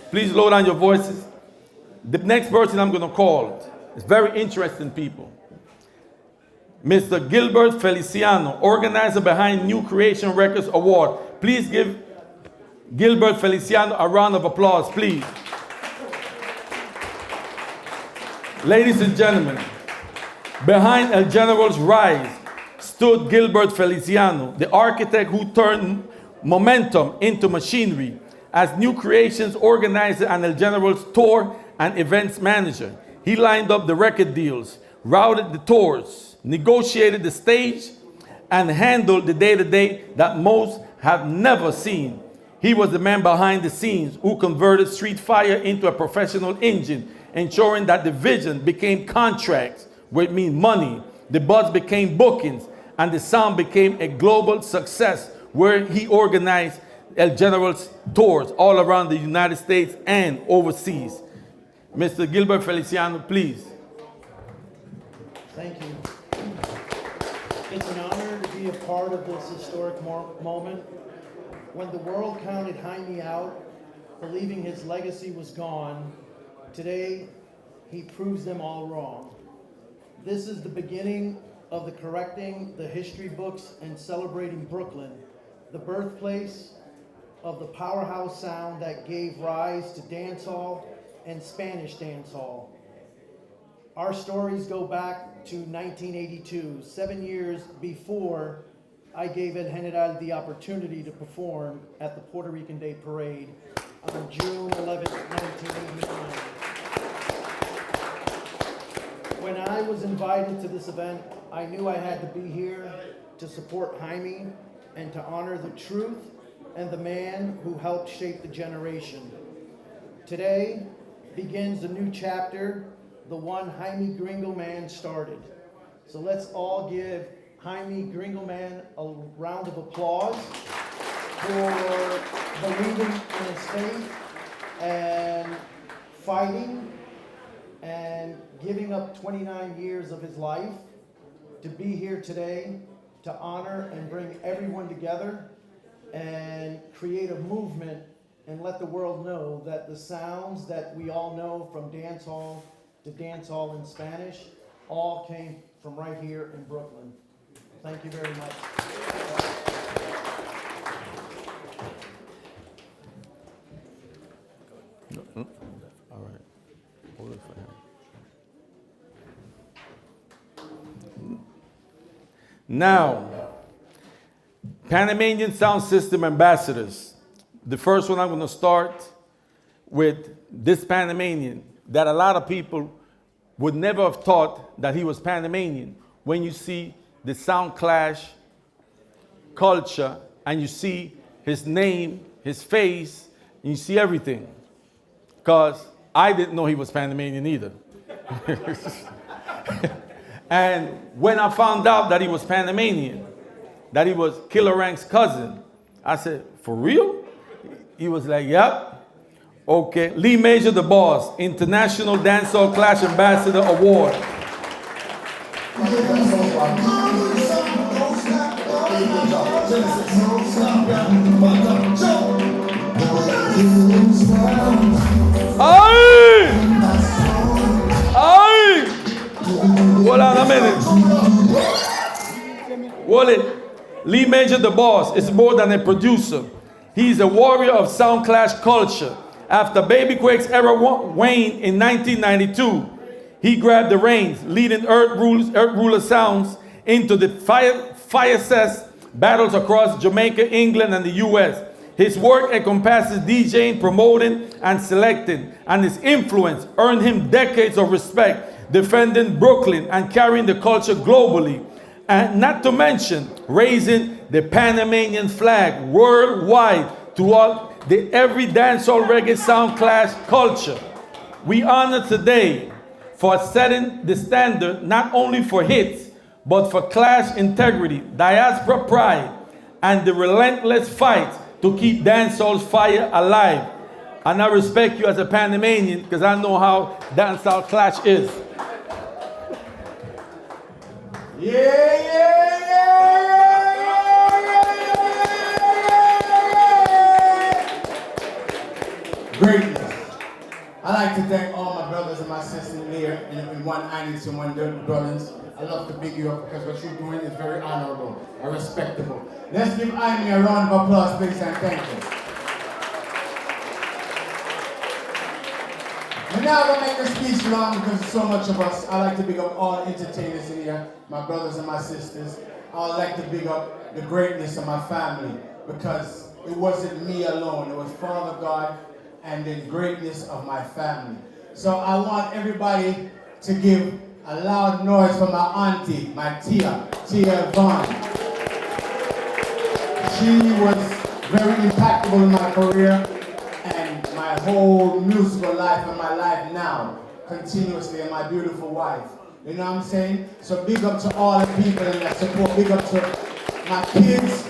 Speaker 3: please lower down your voices. The next person I'm going to call is very interesting people. Mr. Gilbert Feliciano, organizer behind New Creation Records Award. Please give Gilbert Feliciano a round of applause, please. Ladies and gentlemen, behind El General's rise stood Gilbert Feliciano, the architect who turned momentum into machinery as New Creations organizer and El General's tour and events manager. He lined up the record deals, routed the tours, negotiated the stage, and handled the day-to-day that most have never seen. He was the man behind the scenes who converted Street Fire into a professional engine, ensuring that the vision became contracts, which means money, the buzz became bookings, and the sound became a global success, where he organized El General's tours all around the United States and overseas. Mr. Gilbert Feliciano, please.
Speaker 9: Thank you. It's an honor to be a part of this historic moment. When the world counted Jaime out, believing his legacy was gone, today he proves them all wrong. This is the beginning of the correcting the history books and celebrating Brooklyn, the birthplace of the powerhouse sound that gave rise to dancehall and Spanish dancehall. Our stories go back to 1982, 7 years before I gave El General the opportunity to perform at the Puerto Rican Day Parade on June 11, 1989. When I was invited to this event, I knew I had to be here to support Jaime and to honor the truth and the man who helped shape the generation. Today begins a new chapter, the one Jaime Gringo Man started. So let's all give Jaime Gringo Man a round of applause for believing in his faith and fighting and giving up 29 years of his life to be here today to honor and bring everyone together and create a movement and let the world know that the sounds that we all know from dancehall to dancehall in Spanish all came from right here in Brooklyn. Thank you very much.
Speaker 3: All right. Hold it for him. Now, Panamanian sound system ambassadors. The first one I'm going to start with this Panamanian that a lot of people would never have thought that he was Panamanian when you see the sound clash culture and you see his name, his face, and you see everything. Because I didn't know he was Panamanian either. And when I found out that he was Panamanian, that he was Killer Rank's cousin, I said, for real? He was like, yep. Okay, Lee Major the Boss, International Dancehall Clash Ambassador Award. Aye! Aye! Hold on a minute. Hold it. Lee Major the Boss is more than a producer. He's a warrior of sound clash culture. After Baby Quake's era waned in 1992, he grabbed the reins, leading Earth Ruler Sounds into the fire cess battles across Jamaica, England, and the US. His work encompasses DJing, promoting, and selecting, and his influence earned him decades of respect, defending Brooklyn and carrying the culture globally. And not to mention raising the Panamanian flag worldwide throughout the every dancehall reggae sound clash culture. We honor today for setting the standard not only for hits, but for clash integrity, diaspora pride, and the relentless fight to keep dancehall's fire alive. And I respect you as a Panamanian because I know how dancehall clash is.
Speaker 10: Greatness. I like to thank all my brothers and my sisters here in one Annex and one Dirty Brothers. I love to big you up because what you're doing is very honorable and respectable. Let's give Jaime a round of applause, please, and thank you. And now I'm going to make the speech long because there's so much of us. I like to big up all entertainers in here, my brothers and my sisters. I like to big up the greatness of my family because it wasn't me alone. It was Father God and the greatness of my family. So I want everybody to give a loud noise for my auntie, my Tia Vaughn. She was very impactful in my career and my whole musical life and my life now, continuously, and my beautiful wife. You know what I'm saying? So big up to all the people in that support. Big up to my kids.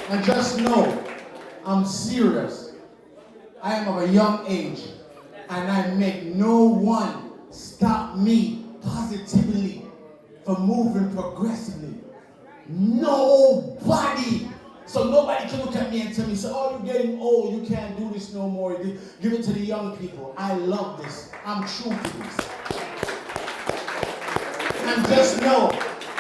Speaker 10: And just know, I'm serious. I am of a young age, and I make no one stop me positively from moving progressively. Nobody. So nobody can look at me and tell me, so, oh, you're getting old, you can't do this no more. Give it to the young people. I love this. I'm true to this. And just know,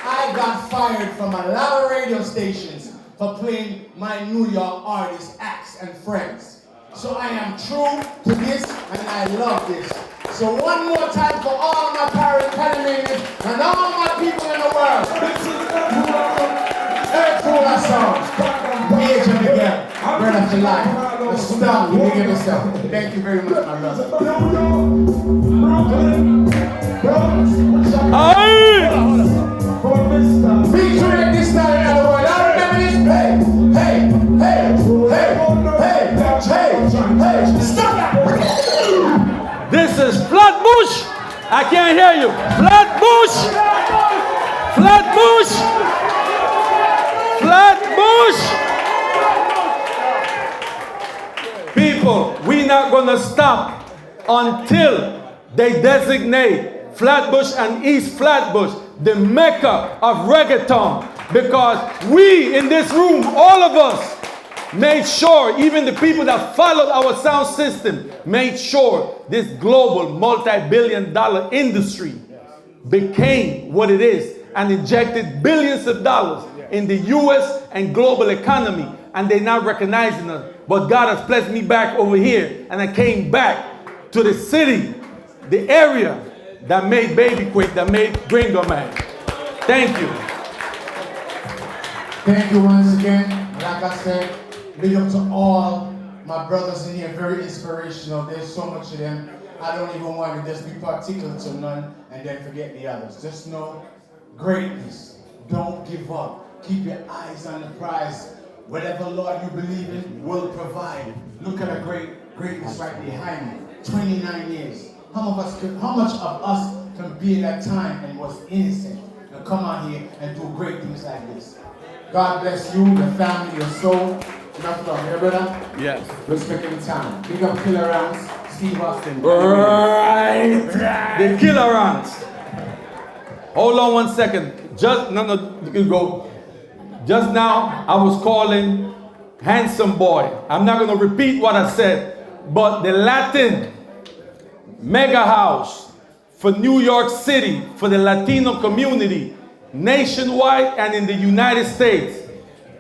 Speaker 10: I got fired from a lot of radio stations for playing my New York artists, acts, and friends. So I am true to this, and I love this. So one more time for all my Panamanians and all my people in the world. Every cool our songs. We age of the girl. Bread of the life. The star, you give yourself. Thank you very much, my brother. Featuring this time in the world. I remember this. Hey, hey, hey, stop that!
Speaker 3: This is Flatbush. I can't hear you. Flatbush. Flatbush. Flatbush. People, we're not going to stop until they designate Flatbush and East Flatbush the Mecca of Reggaeton. Because we in this room, all of us, made sure, even the people that followed our sound system, made sure this global multi-billion-dollar industry became what it is and injected billions of dollars in the U.S. and global economy. And they're not recognizing us. But God has blessed me back over here, and I came back to the city, the area that made Baby Quick, that made Gringo Man. Thank you.
Speaker 10: Thank you once again. Like I said, big up to all my brothers in here, very inspirational. There's so much of them. I don't even want to just be particular to none and then forget the others. Just know, greatness. Don't give up. Keep your eyes on the prize. Whatever Lord you believe in will provide. Look at a greatness right behind me. 29 years. How much of us can be in that time and was innocent and come out here and do great things like this? God bless you, your family, your soul. Enough love, here, brother?
Speaker 3: Yes.
Speaker 10: Respect in time. Big up Killer Rounds, Steve Austin.
Speaker 3: Right. The Killer Rounds. Hold on 1 second. No, you can go. Just now, I was calling Handsome Boy. I'm not going to repeat what I said, but the Latin mega house for New York City, for the Latino community, nationwide and in the United States.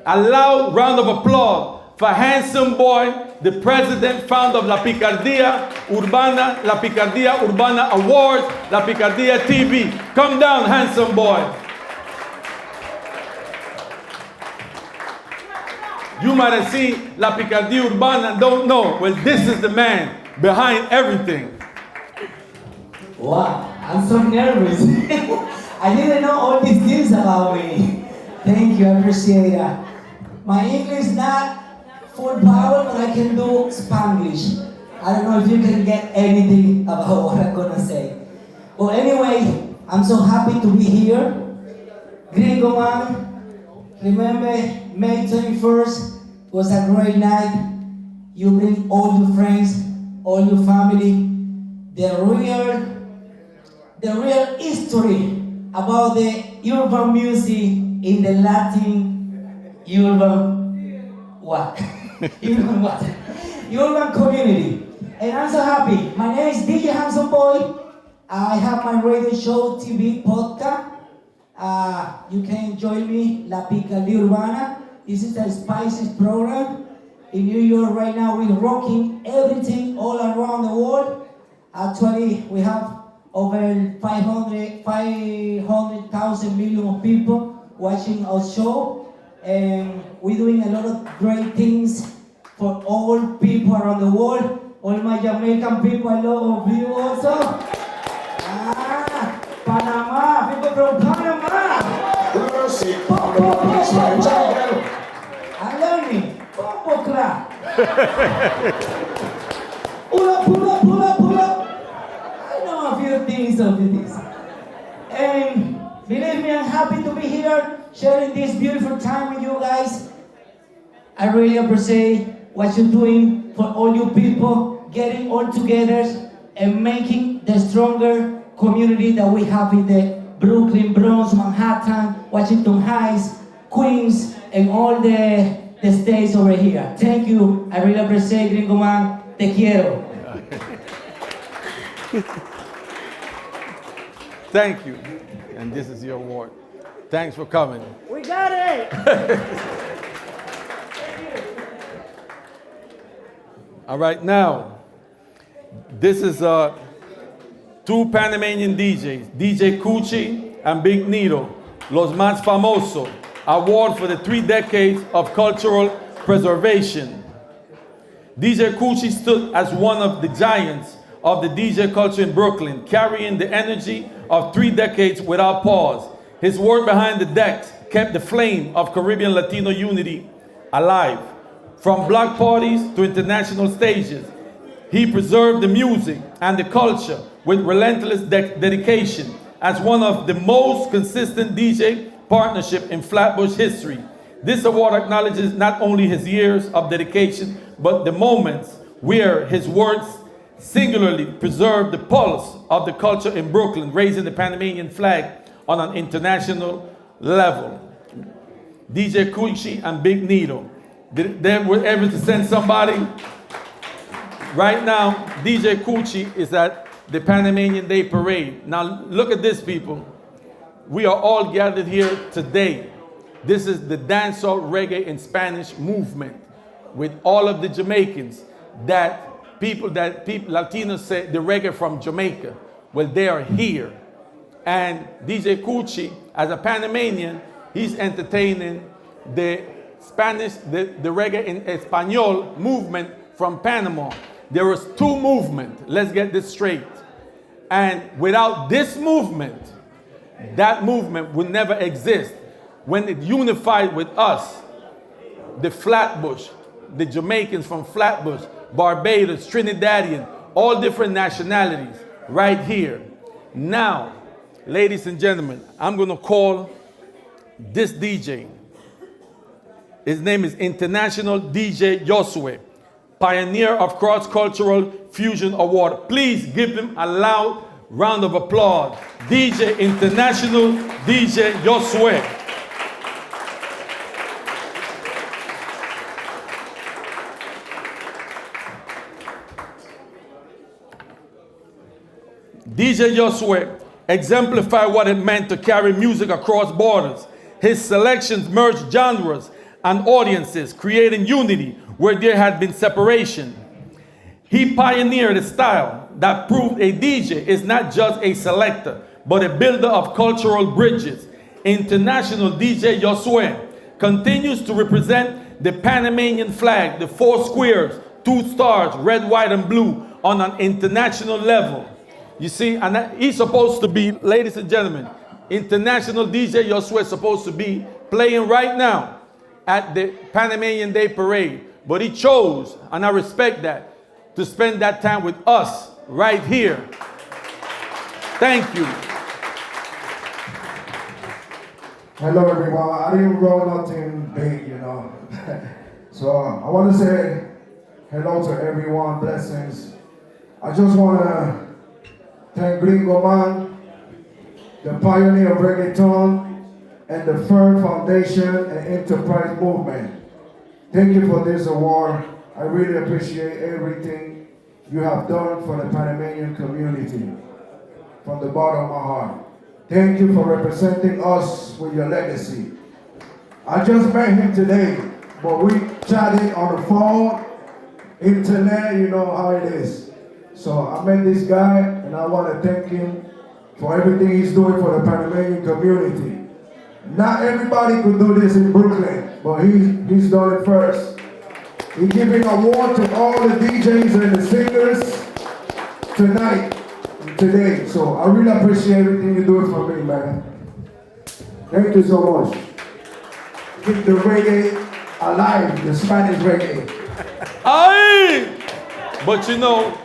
Speaker 3: A loud round of applause for Handsome Boy, the president, founder of La Picardía Urbana Awards, La Picardía TV. Come down, Handsome Boy. You might have seen La Picardía Urbana and don't know. Well, this is the man behind everything.
Speaker 11: Wow, I'm so nervous. I didn't know all these things about me. Thank you, I appreciate that. My English is not full power, but I can do Spanglish. I don't know if you can get anything about what I'm gonna say. Well, anyway, I'm so happy to be here. Gringo Man, remember May 21st was a great night. You bring all your friends, all your family. The real history about the urban music in the Latin urban what? Urban what? Urban community. And I'm so happy. My name is DJ Handsome Boy. I have my radio show, TV, podcast. You can join me, La Picardía Urbana. This is a spicy program. In New York right now, we're rocking everything all around the world. Actually, we have over 500,000 million of people watching our show. And we're doing a lot of great things for all people around the world. All my Jamaican people, I love you also. Panama, people from Panama. I'm learning. Bombo clap. Pull up, pull up, pull up, pull up. I know a few things of this. And believe me, I'm happy to be here, sharing this beautiful time with you guys. I really appreciate what you're doing for all you people, getting all together and making the stronger community that we have in the Brooklyn, Bronx, Manhattan, Washington Heights, Queens, and all the states over here. Thank you. I really appreciate Gringo Man. Te quiero.
Speaker 3: Thank you. And this is your award. Thanks for coming.
Speaker 9: We got it!
Speaker 3: All right, now, this is two Panamanian DJs, DJ Cuchi and Big Nito, Los Más Famosos, award for the 3 decades of cultural preservation. DJ Cuchi stood as one of the giants of the DJ culture in Brooklyn, carrying the energy of 3 decades without pause. His work behind the decks kept the flame of Caribbean Latino unity alive. From block parties to international stages, he preserved the music and the culture with relentless dedication as one of the most consistent DJ partnership in Flatbush history. This award acknowledges not only his years of dedication, but the moments where his works singularly preserved the pulse of the culture in Brooklyn, raising the Panamanian flag on an international level. DJ Cuchi and Big Nito. They were able to send somebody. Right now, DJ Cuchi is at the Panamanian Day Parade. Now, look at this, people. We are all gathered here today. This is the dancehall reggae in Spanish movement with all of the Jamaicans Latinos say the reggae from Jamaica. Well, they are here. And DJ Cuchi, as a Panamanian, he's entertaining the Spanish, the reggae in Espanol movement from Panama. There was 2 movements. Let's get this straight. And without this movement, that movement would never exist. When it unified with us, the Flatbush, the Jamaicans from Flatbush, Barbados, Trinidadian, all different nationalities right here. Now, ladies and gentlemen, I'm going to call this DJ. His name is International DJ Josue, Pioneer of Cross-Cultural Fusion Award. Please give him a loud round of applause. DJ International DJ Josue. DJ Josue exemplified what it meant to carry music across borders. His selections merged genres and audiences, creating unity where there had been separation. He pioneered a style that proved a DJ is not just a selector, but a builder of cultural bridges. International DJ Josue continues to represent the Panamanian flag, the 4 squares, 2 stars, red, white, and blue, on an international level. You see, and he's supposed to be, ladies and gentlemen, international DJ Josué is supposed to be playing right now at the Panamanian Day Parade. But he chose, and I respect that, to spend that time with us right here. Thank you.
Speaker 8: Hello everyone. I didn't roll nothing big, you know. So I want to say hello to everyone, blessings. I just want to thank Gringo Man, the pioneer of Reggaeton, and the FEHR Foundation and Enterprise Movement. Thank you for this award. I really appreciate everything you have done for the Panamanian community, from the bottom of my heart. Thank you for representing us with your legacy. I just met him today, but we chatted on the phone, internet, you know how it is. So I met this guy, and I want to thank him for everything he's doing for the Panamanian community. Not everybody could do this in Brooklyn, but he's done it first. He's giving an award to all the DJs and the singers today. So I really appreciate everything you do for me, man. Thank you so much. Keep the reggae alive, the Spanish reggae.
Speaker 3: Aye! But you know,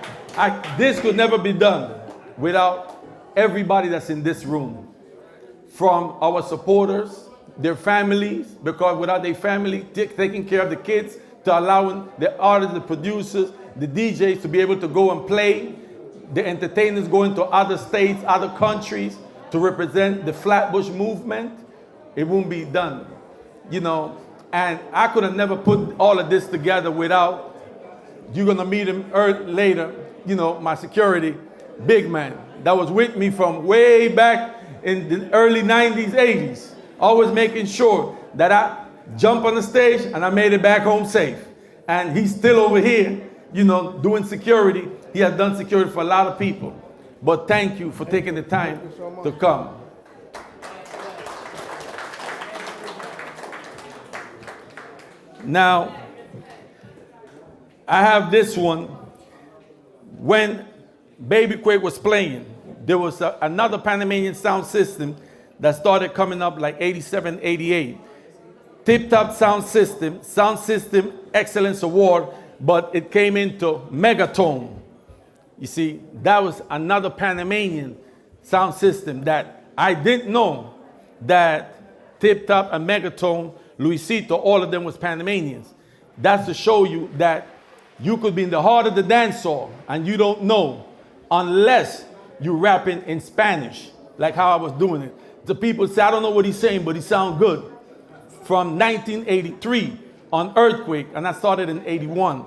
Speaker 3: this could never be done without everybody that's in this room. From our supporters, their families, because without their family taking care of the kids, to allowing the artists, the producers, the DJs to be able to go and play, the entertainers going to other states, other countries to represent the Flatbush movement, it won't be done, you know. And I could have never put all of this together without, you're gonna meet him later, you know, my security, big man, that was with me from way back in the early 90s, 80s, always making sure that I jump on the stage and I made it back home safe. And he's still over here, you know, doing security. He has done security for a lot of people. But thank you for taking the time to come. Now, I have this one. When Baby Quake was playing, there was another Panamanian sound system that started coming up like 87, 88. Tip Top Sound System Excellence Award, but it came into Megatone. You see, that was another Panamanian sound system that I didn't know that Tip Top and Megatone, Luisito, all of them was Panamanians. That's to show you that you could be in the heart of the dance hall and you don't know unless you're rapping in Spanish, like how I was doing it. The people say, I don't know what he's saying, but he sounds good. From 1983 on Earthquake, and I started in 81.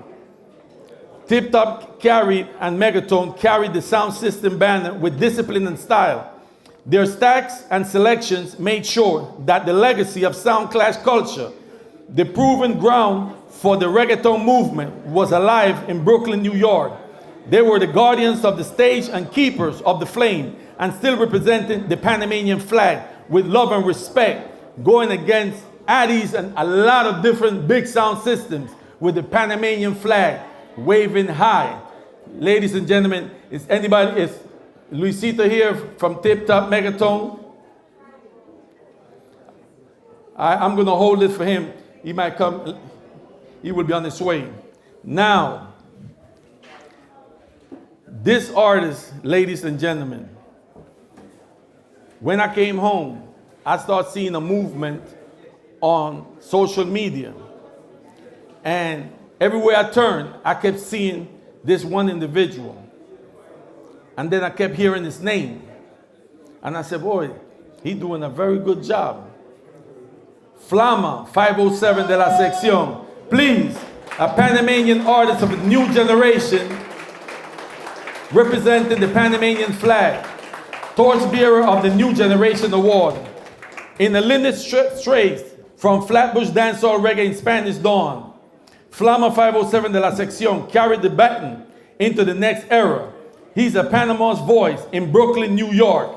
Speaker 3: Tip Top carried and Megatone carried the sound system banner with discipline and style. Their stacks and selections made sure that the legacy of sound clash culture, the proven ground for the reggaeton movement, was alive in Brooklyn, New York. They were the guardians of the stage and keepers of the flame, and still representing the Panamanian flag with love and respect, going against Addies and a lot of different big sound systems with the Panamanian flag waving high. Ladies and gentlemen, is Luisito here from Tip Top Megatone? I'm gonna hold it for him. He might come, he will be on his way. Now, this artist, ladies and gentlemen, when I came home, I started seeing a movement on social media. And everywhere I turned, I kept seeing this one individual. And then I kept hearing his name. And I said, boy, he's doing a very good job. Flama 507 de la Sección. Please, a Panamanian artist of a new generation representing the Panamanian flag. Torchbearer of the New Generation Award. In the lineage straight from Flatbush dancehall reggae in Spanish dawn, Flama 507 de la Sección carried the baton into the next era. He's a Panama's voice in Brooklyn, New York,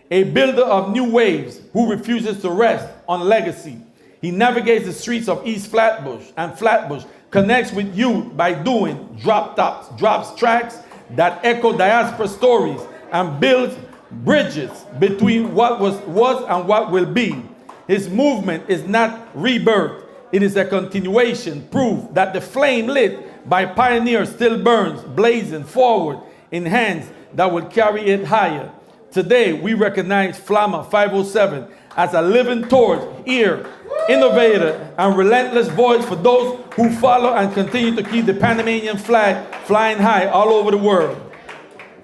Speaker 3: a builder of new waves who refuses to rest on legacy. He navigates the streets of East Flatbush and Flatbush, connects with youth by doing drops tracks that echo diaspora stories and builds bridges between what was and what will be. His movement is not rebirth. It is a continuation, proof that the flame lit by pioneers still burns, blazing forward in hands that will carry it higher. Today, we recognize Flama 507 as a living torch, ear, innovator, and relentless voice for those who follow and continue to keep the Panamanian flag flying high all over the world.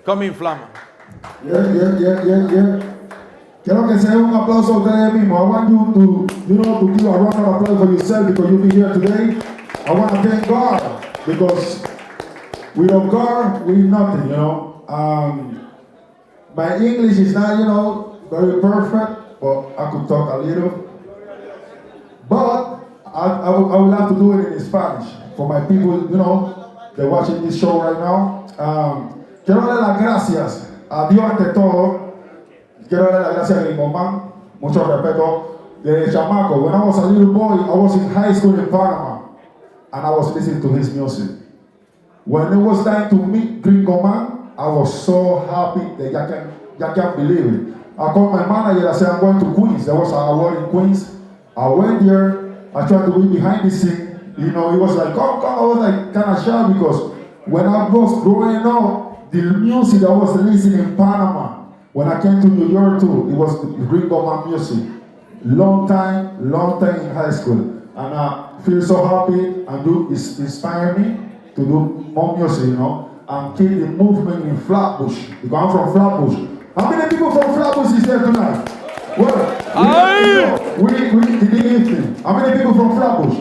Speaker 3: Come in, Flama.
Speaker 4: Yeah. Quiero que se dé un aplauso a ustedes mismos. I want you to give a round of applause for yourself because you'll be here today. I want to thank God because without God, we're nothing, you know. My English is not, you know, very perfect, but I could talk a little. But I would have to do it in Spanish for my people, you know, they're watching this show right now. Quiero dar las gracias a Dios ante todo. Quiero dar las gracias a GringoMan, mucho respeto. De chamaco, when I was a little boy, I was in high school in Panama, and I was listening to his music. When it was time to meet GringoMan, I was so happy that you can't believe it. I called my manager, I said, I'm going to Queens. There was an award in Queens. I went there, I tried to be behind the scene. You know, it was like, come. I was like kind of shy because when I was growing up, the music I was listening in Panama, when I came to New York too, it was GringoMan music. Long time in high school. And I feel so happy and you inspire me to do more music, you know, and keep the movement in Flatbush. Because I'm from Flatbush. How many people from Flatbush is here tonight? Well, we did anything. How many people from Flatbush?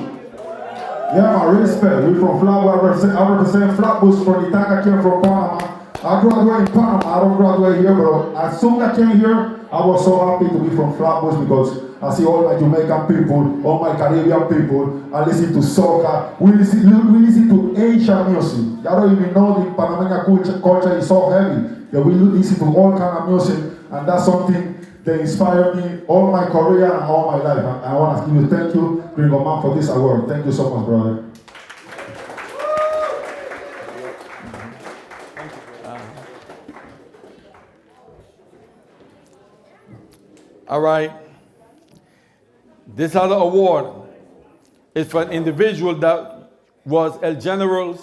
Speaker 4: Yeah, my respect. We from Flatbush. I represent Flatbush from the time I came from Panama. I graduated in Panama. I don't graduate here, but as soon as I came here, I was so happy to be from Flatbush because I see all my Jamaican people, all my Caribbean people. I listen to soca. We listen to Asian music. Y'all don't even know the Panamanian culture is so heavy. Yeah, we listen to all kind of music, and that's something that inspired me all my career and all my life. And I want to give you thank you, GringoMan, for this award. Thank you so much, brother.
Speaker 3: All right. This other award is for an individual that was El General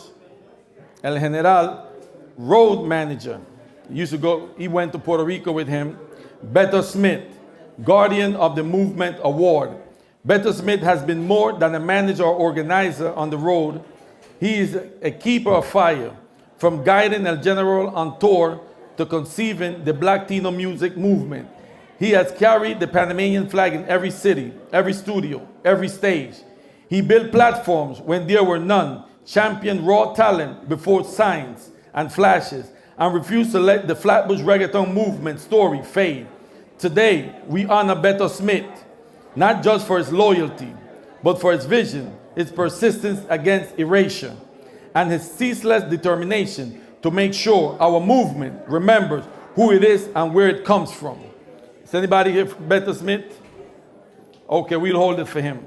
Speaker 3: road manager. He went to Puerto Rico with him. Beto Smith, Guardian of the Movement Award. Beto Smith has been more than a manager or organizer on the road. He is a keeper of fire, from guiding El General on tour to conceiving the Black Latino music movement. He has carried the Panamanian flag in every city, every studio, every stage. He built platforms when there were none, championed raw talent before signs and flashes, and refused to let the Flatbush Reggaeton movement story fade. Today, we honor Beto Smith, not just for his loyalty, but for his vision, his persistence against erasure, and his ceaseless determination to make sure our movement remembers who it is and where it comes from. Is anybody here for Beto Smith? Okay, we'll hold it for him.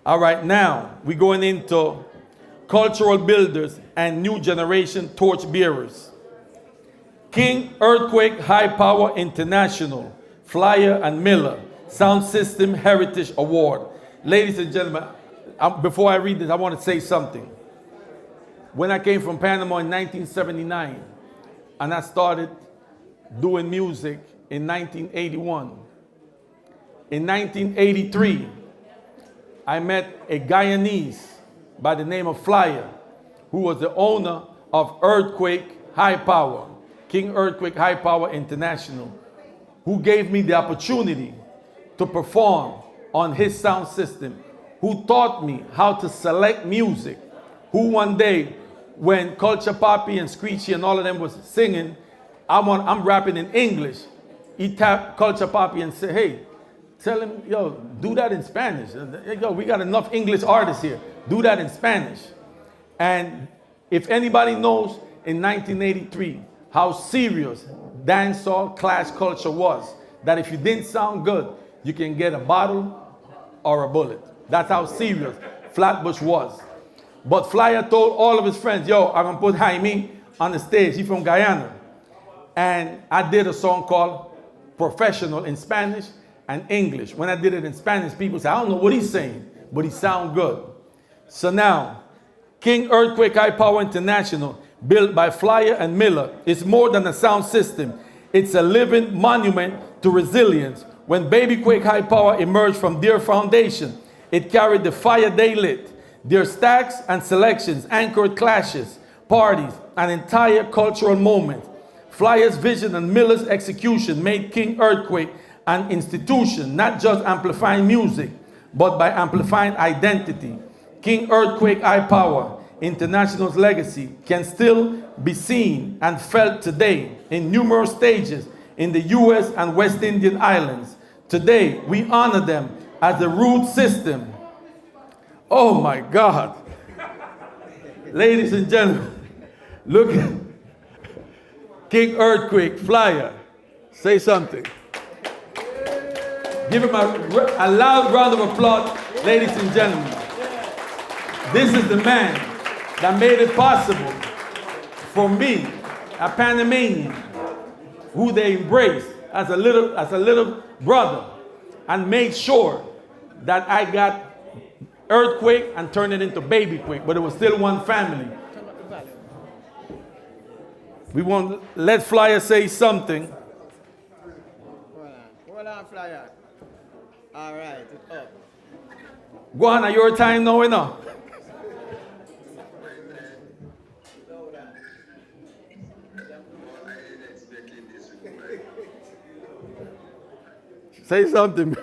Speaker 3: All right, now we're going into cultural builders and new generation torch bearers. King Earthquake High Power International, Flyer and Miller, Sound System Heritage Award. Ladies and gentlemen, before I read this, I want to say something. When I came from Panama in 1979, and I started doing music in 1981, in 1983, I met a Guyanese by the name of Flyer, who was the owner of Earthquake High Power, King Earthquake High Power International, who gave me the opportunity to perform on his sound system, who taught me how to select music, who one day, when Culture Poppy and Screechy and all of them was singing, I'm rapping in English. He tapped Culture Poppy and said, hey, tell him, yo, do that in Spanish. Yo, we got enough English artists here. Do that in Spanish. And if anybody knows in 1983 how serious dancehall clash culture was, that if you didn't sound good, you can get a bottle or a bullet. That's how serious Flatbush was. But Flyer told all of his friends, yo, I'm gonna put Jaime on the stage. He's from Guyana. And I did a song called Professional in Spanish and English. When I did it in Spanish, people said, I don't know what he's saying, but he sounds good. So now, King Earthquake High Power International, built by Flyer and Miller, is more than a sound system. It's a living monument to resilience. When Baby Quake High Power emerged from their foundation, it carried the fire they lit. Their stacks and selections anchored clashes, parties, and entire cultural moments. Flyer's vision and Miller's execution made King Earthquake an institution, not just amplifying music, but by amplifying identity. King Earthquake High Power International's legacy can still be seen and felt today in numerous stages in the US and West Indian Islands. Today, we honor them as the root system. Oh my God. Ladies and gentlemen, look at King Earthquake, Flyer. Say something. Give him a loud round of applause, ladies and gentlemen. This is the man that made it possible for me, a Panamanian, who they embraced as a little brother, and made sure that I got Earthquake and turned it into Baby Quake, but it was still one family. We want to let Flyer say something.
Speaker 5: Hold on, Flyer. All right, it's up.
Speaker 3: Go on, your time now, enough. Say something.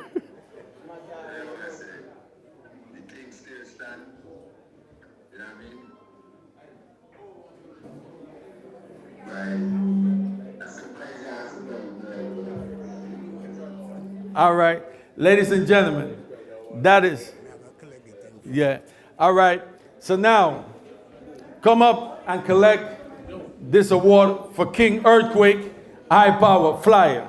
Speaker 3: All right, ladies and gentlemen, that is, yeah. All right, so now, come up and collect this award for King Earthquake High Power Flyer.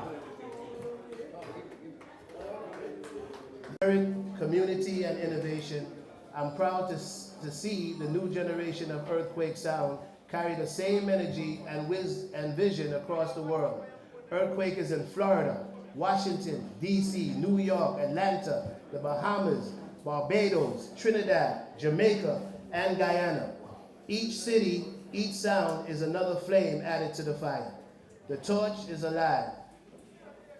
Speaker 12: Community and innovation. I'm proud to see the new generation of Earthquake sound carry the same energy and vision across the world. Earthquake is in Florida, Washington, DC, New York, Atlanta, the Bahamas, Barbados, Trinidad, Jamaica, and Guyana. Each city, each sound is another flame added to the fire. The torch is alive.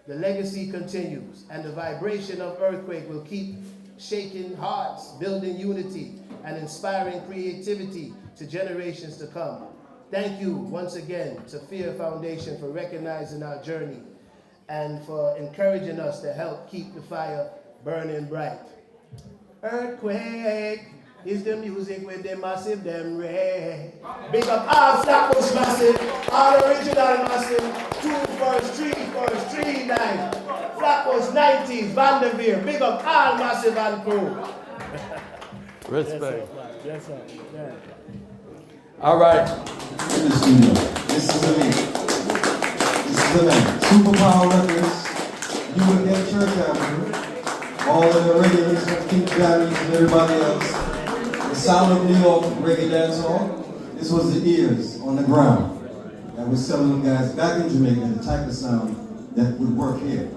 Speaker 12: The legacy continues, and the vibration of Earthquake will keep shaking hearts, building unity, and inspiring creativity to generations to come. Thank you once again to FEHR Foundation for recognizing our journey and for encouraging us to help keep the fire burning bright. Earthquake is the music with the massive them ray. Big up all Flatbush massive, all original massive, 2 first, 3 first, 3 9. Flatbush 90s, Vanderveer, big up all massive and crew.
Speaker 3: Respect.
Speaker 12: Yes, sir. Yeah.
Speaker 3: All right.
Speaker 6: This is the man. This is the man. Superpower Records, you will get Church Avenue, all of the regulars from King Johnny's and everybody else. The sound of New York reggae dance hall. This was the ears on the ground that was selling them guys back in Jamaica, the type of sound that would work here.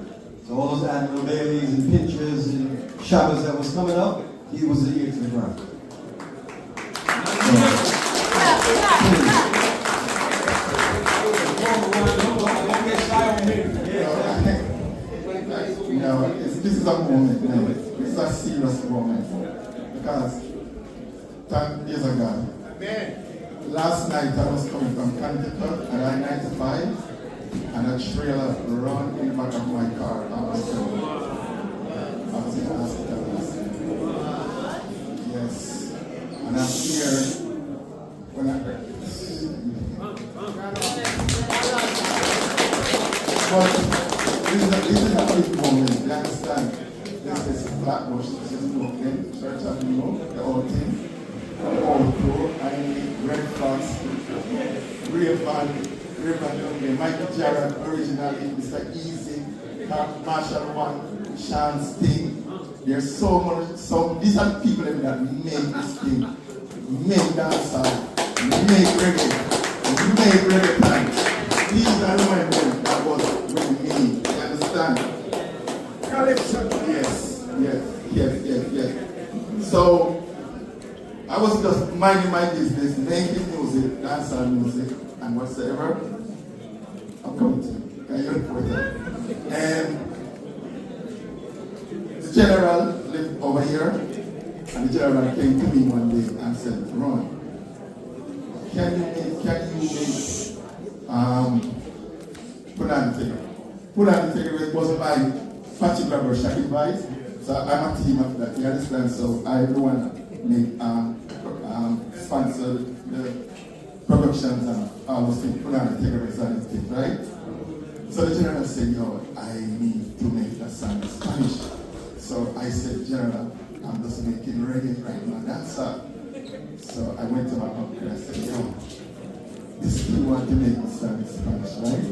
Speaker 6: So all those Admiral Baileys and Pinchers and Shabbas that was coming up, he was the ear to the ground.
Speaker 10: This is a moment, this is a serious moment. Because 10 years ago, last night I was coming from Connecticut at I-95 and a trailer ran in the back of my car. I was in the hospital. Yes. And I'm here when I heard this. But this is a big moment, you understand? This is Flatbush, this is Brooklyn, Church Avenue, the whole thing. All crew, Red Fox, Raven, Michael Jarrett, originally, Mr. Easy, Marshall One, Sean Sting, There's so much, these are the people that make this thing, make dancehall, make reggae, make reggaeton. These are the men that was with me, you understand? Yes. So, I was just minding my business, making music, dancehall music, and whatsoever. I'm coming to you. Can you report that? And the general lived over here, and the general came to me one day and said, Ron, can you make Put on the it wasn't my particular Shaggy advice. So I'm a team of that, you understand? So I don't want to make sponsor the productions and all those things, put on the takeaways and things, right? So the general said, yo, I need to make a song in Spanish. So I said, General, I'm just making reggae right now, that's all. So I went to my uncle and I said, yo, this kid want to make a song in Spanish, right?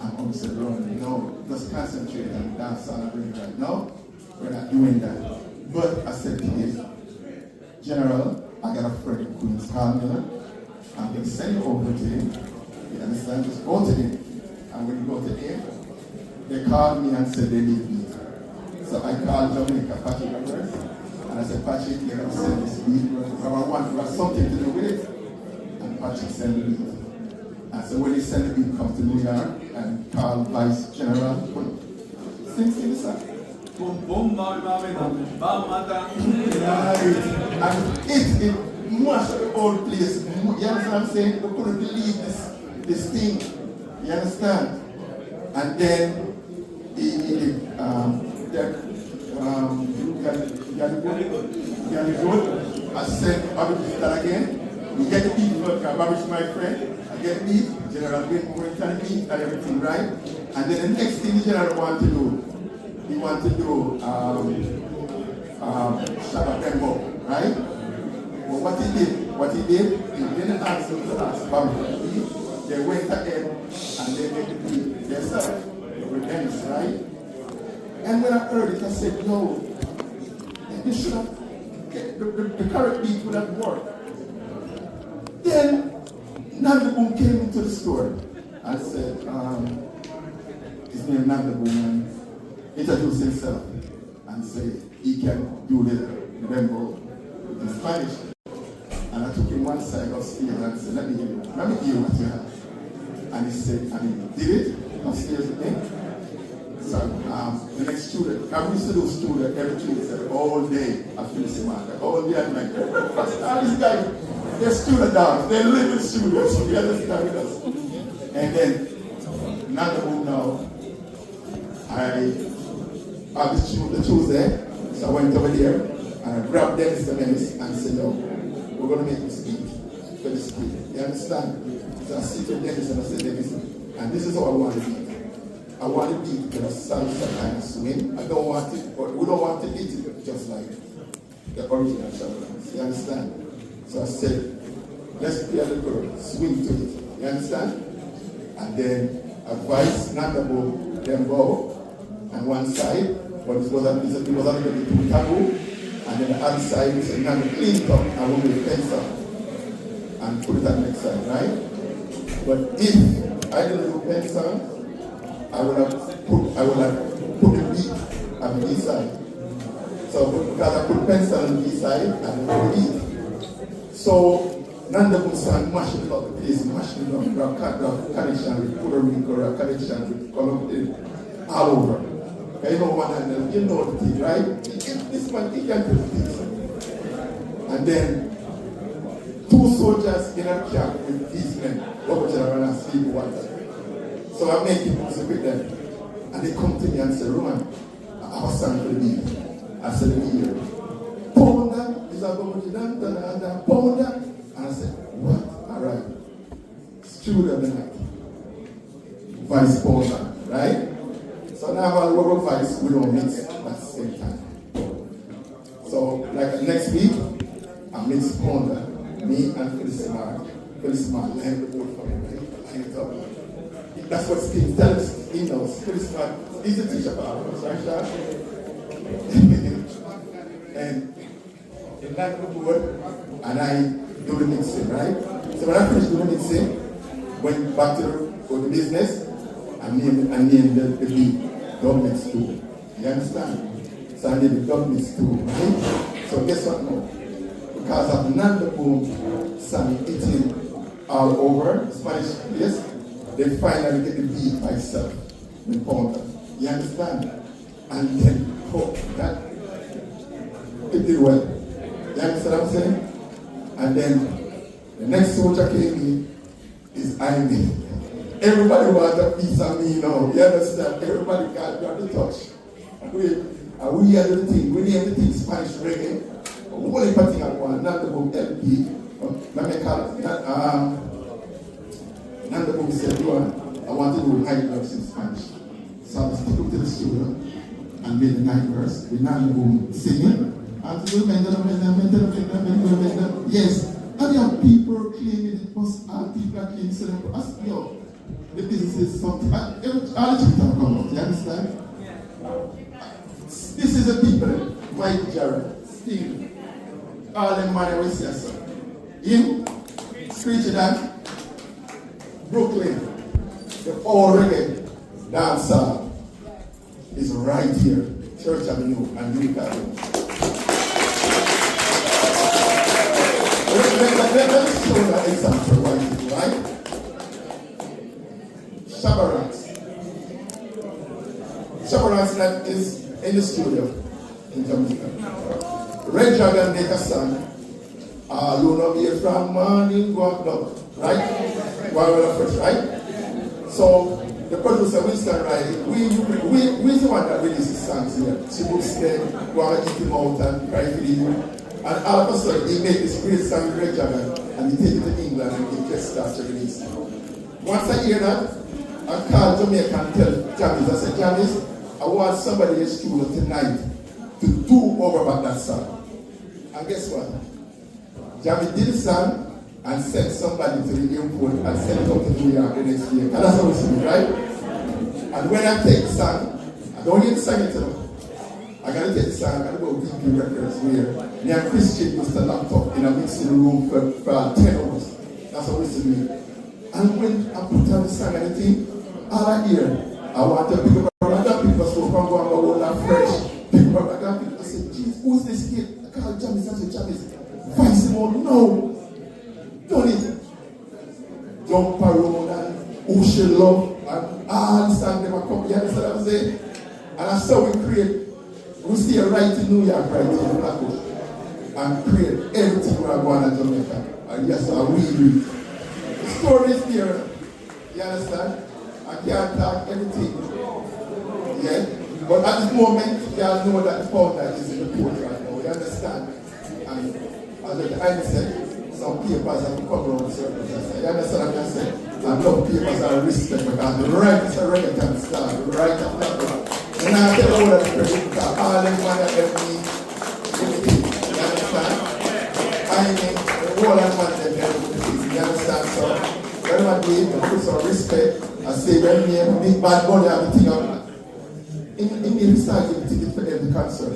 Speaker 10: And uncle said, no, just concentrate on dance and reggae right now. We're not doing that. But I said to him, General, I got a friend in Queens, Miller. I'm going to send you over to him. You understand? Just go to him. And when you go to him, they called me and said they need me. So I called Jamaica, Patrick Roberts, and I said, Patrick, you're going to send this beat. I want to have something to do with it. And Patrick sent the beat. And so when he sent the beat, come to New York and called Vice General, sing the song.
Speaker 4: Boom, boom,
Speaker 10: and it mashed the whole place. You understand what I'm saying? We couldn't believe this thing. You understand? And then I said, I will do that again. We get the beat, Babish, my friend. I get the beat, General Gringo Man and beat and everything, right? And then the next thing the General wanted to do, he wanted to do Shabba Tembo, right? Well, what he did, he didn't ask him to ask Babish. They went ahead and they made the beat themselves, with Dennis, right? And when I heard it, I said, no, this should have, the correct beat would have worked. Then, Nanda Boom came into the store. I said, his name Nanda Boom, and introduced himself and said he can do the dembo in Spanish. And I took him one side upstairs and said, let me hear what you have. And he said, and he did it upstairs with me. So the next student, I used to do student every Tuesday, all day at Filisimaka, all day at night. All these guys, they're student dogs, they're living students, so you understand with us. And then, another one now, I had the Tuesday, so I went over there and I grabbed Dennis the Menace and said, no, we're going to make this beat for this kid. You understand? So I sit with Dennis and I said, Dennis, and this is how I want to beat. I want to beat with a salsa kind of swing. I don't want it, but we don't want to beat it just like the original salsa. You understand? So I said, let's play a little swing to it. You understand? And then advice, not about them go on one side, but it was a little bit too taboo. And then the other side, we said, now clean it up and we'll make pencil and put it on the next side, right? But if I didn't do pencil, I would have put the beat on the east side. So because I put pencil on the east side and then put the beat. So Nanda Musan mashing up the place, mashing up the connection with Puerto Rico, a connection with Colombia, all over. You know one and you know the thing, right? This man, he can do this. And then 2 soldiers in a camp with these men, over there and sleep water. So I'm making music with them. And they come to me and say, Roman, I have a song for the beat. I said, let me hear it. Pounder is about the pounder. And I said, what? All right. Student of the night. Vice pounder, right? So now while we're vice, we don't mix at the same time. So like next week, I mix pounder. Me and Felicimar, learn the word from him, right? Line it up. That's what Steve tells us. He knows. Felicimar, he's a teacher for us, right, Sean? in line with the board, and I do the mixing, right? So when I finish doing the mixing, went back to the business, and named the beat Dub Mix 2. You understand? So I named the Dub Mix 2, right? So guess what now? Because of Nando Boom sang eating all over Spanish place, they finally get the beat by itself, the pounder. You understand? And then that it did well. You understand what I'm saying? And then the next soldier came in is Jaime. Everybody wants a piece of me now. You understand? Everybody got the touch. And we are the thing. We name the thing Spanish reggae. Only thing I want, not the book LP. Mecca, not the book said, I want to do night verse in Spanish. So I took him to the studio and made the night verse. We now boom singing. And yes, and young people claiming it was all people are claiming so yo, the business is something. All the people come out, you understand? This is the people, Mike Jarrett, Steve, all them money we see us. Him, Street Brooklyn, the old reggae dancer is right here, Church Avenue and Eureka Avenue. Let me show you an example right? Shabarats that is in the studio in Jamaica. Reggaeton make a song. Luna be from morning, go up, right? Well, first, right? So the producer Winston Riley, we the one that releases songs here. She books them, go and eat him out and cry for you. And all of a sudden, he made this great song with Reggaeton and he take it to England and he just starts to release it. Once I hear that, I call Jamaica and tell Jamis, I said, Jamis, I want somebody in the studio tonight to do over about that song. And guess what? Jamis did the song and sent somebody to the airport and sent it out to New York the next year. And that's how we see it, right? And when I take the song, I don't need to sing it to them. I gotta take the song, I gotta go VP Records where me and Christian used to laptop in a mixing room for 10 hours. That's how we see it. And when I put on the song and the thing, all I hear, I want to pick up other people so from going to go and fresh. Pick up other people. I said, geez, who's this kid? I call Jamis, I said, Jamis, voice him out, no. Don't it. Jump around and ocean love and all this and them a come. You understand what I'm saying? And that's how we create. We stay right in New York, right in Flatbush, and create everything we are going to Jamaica. And yes, I really. The story is there. You understand? I can't talk anything. Yeah? But at this moment, you all know that the founder is in the court right now. You understand? And as the Jaime said, some papers have to come around the circumstances. You understand what I'm saying? And no papers are respect because the right is a reggaeton star, the right of that. And I tell all of the credit because all them man that help me, everything. You understand? I mean, the whole of man that help me, you understand? So, when I do it, I put some respect. I say, when me and big bad money, everything out. In the start, you ticket for every concert.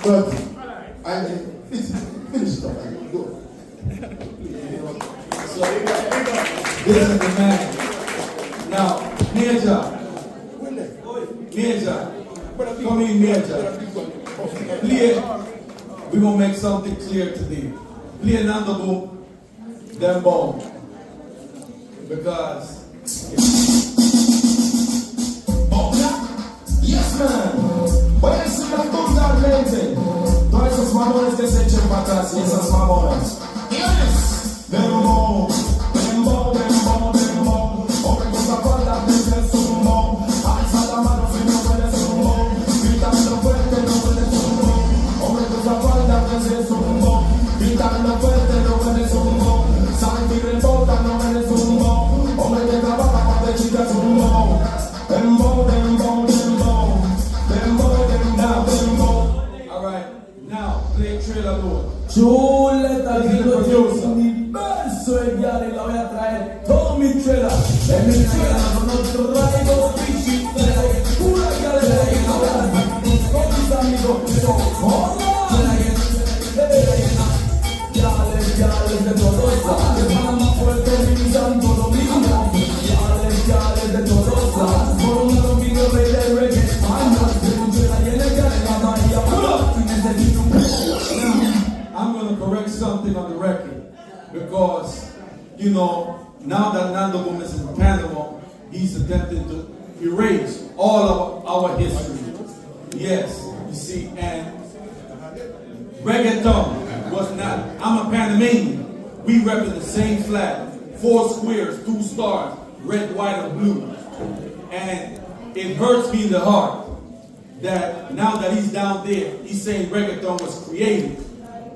Speaker 10: But I mean, finish stuff. I can do it.
Speaker 13: So, this is the man. Now, Major, come in, Major. Play, we're going to make something clear today. Play another book, then bomb. Because...
Speaker 14: Yes, man. Voy a decir las cosas realmente. Todos esos mamones que se echen para atrás y esas mamonas. Yes. Dembow, dembow, dembow, dembow. Hombre con zapata, dice zumbo. Alza la mano si no puedes zumbo. Gritando fuerte, no puedes zumbo. Hombre con zapata, dice zumbo. Gritando fuerte, no puedes zumbo. Sabe y rebota, no puedes zumbo. Hombre que trabaja para te chica zumbo. Dembow, dembow, dembow.
Speaker 13: Now, play trailer load.
Speaker 2: Chuleta, producer. Universo el día de la voy a traer todo mi trailer. En mi trailer no traigo pichitas. Pura galera y no
Speaker 13: you know, now that Nando Boom is in Panama, he's attempting to erase all of our history. Yes, you see, and Reggaeton was not, I'm a Panamanian. We represent the same flag, 4 squares, 2 stars, red, white, and blue. And it hurts me in the heart that now that he's down there, he's saying Reggaeton was created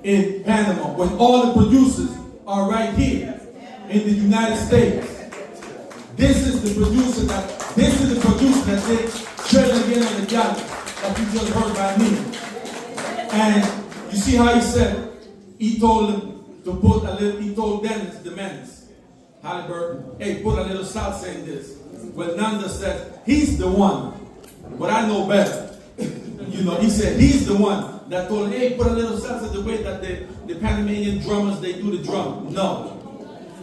Speaker 13: in Panama when all the producers are right here in the United States. This is the producer that did Trailer Again on the Galley that you just heard by me. And you see how he said, he told him to put a little, he told Dennis, the menace, Halliburton, hey, put a little salsa in this. Well, Nanda said, he's the one, but I know better. You know, he said, he's the one that told him, hey, put a little salsa the way that the Panamanian drummers, they do the drum. No.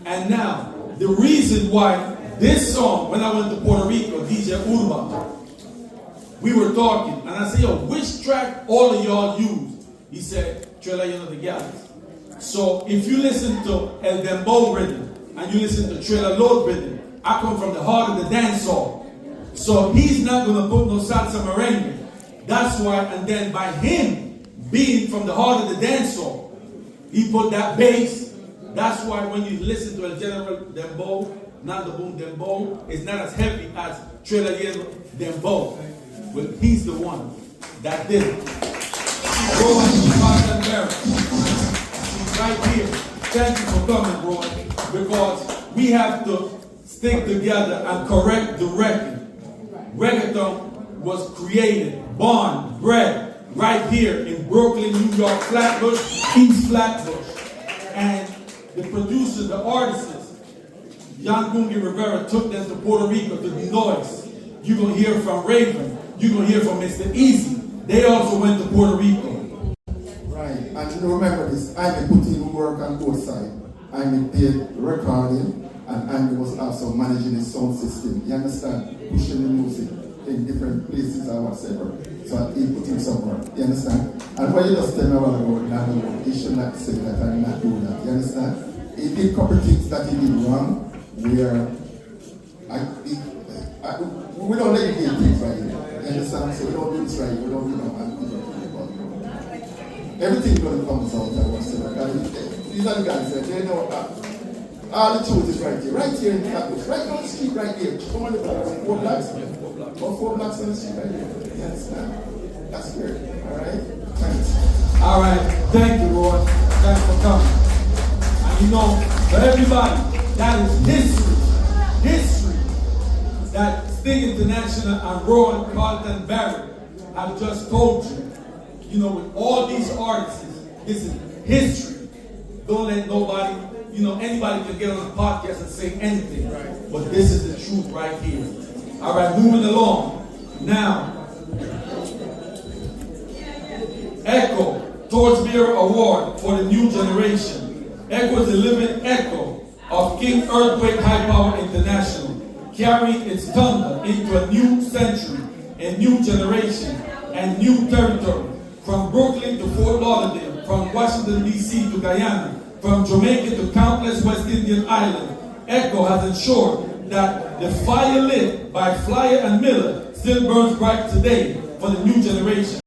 Speaker 13: And now, the reason why this song, when I went to Puerto Rico, DJ Urba, we were talking, and I said, yo, which track all of y'all use? He said, Trailer Again on the Galley. So if you listen to El Dembow rhythm, and you listen to Trailer Load rhythm, I come from the heart of the dance hall. So he's not going to put no salsa merengue. That's why, and then by him being from the heart of the dance hall, he put that bass. That's why when you listen to El General Dembow, not the Boom Dembow, it's not as heavy as Trailer Again Dembow. But he's the one that did it. He's right here. Thank you for coming, bro. Because we have to stick together and correct the record. Reggaeton was created, born, bred, right here in Brooklyn, New York, Flatbush, East Flatbush. And the producers, the artists, Jan Bungie Rivera took them to Puerto Rico to do noise. You're going to hear from Raven. You're going to hear from Mr. Easy. They also went to Puerto Rico.
Speaker 15: Right, and you remember this, I put in work on both sides. I did recording, and I was also managing the sound system. You understand? Pushing the music in different places or whatever. So he put in some work. You understand? And when you just tell me about Nando, he should not say that I did not do that. You understand? He did a couple things that he did wrong, where we don't let you do things right here. You understand? So we don't do this right. We don't do no everything going to come out and whatsoever. These are the guys that they know all the truth is right here in Flatbush, right on the street right here. Come on, 4 blocks. 4 blocks on the street right here. Yes, that's great. All right? Thanks.
Speaker 13: All right. Thank you, Roy. Thanks for coming. And you know, for everybody, that is history. History that Sting International and Rowan Carlton Barrett have just told you. You know, with all these artists, this is history. Don't let nobody, you know, anybody can get on the podcast and say anything. Right. But this is the truth right here. All right, moving along. Now, Echo, Torch Bearer Award for the new generation. Echo is the living echo of King Earthquake High Power International, carrying its thunder into a new century, a new generation, and new territory. From Brooklyn to Fort Lauderdale, from Washington, D.C. to Guyana, from Jamaica to countless West Indian islands, Echo has ensured that the fire lit by Flyer and Miller still burns bright today for the new generation.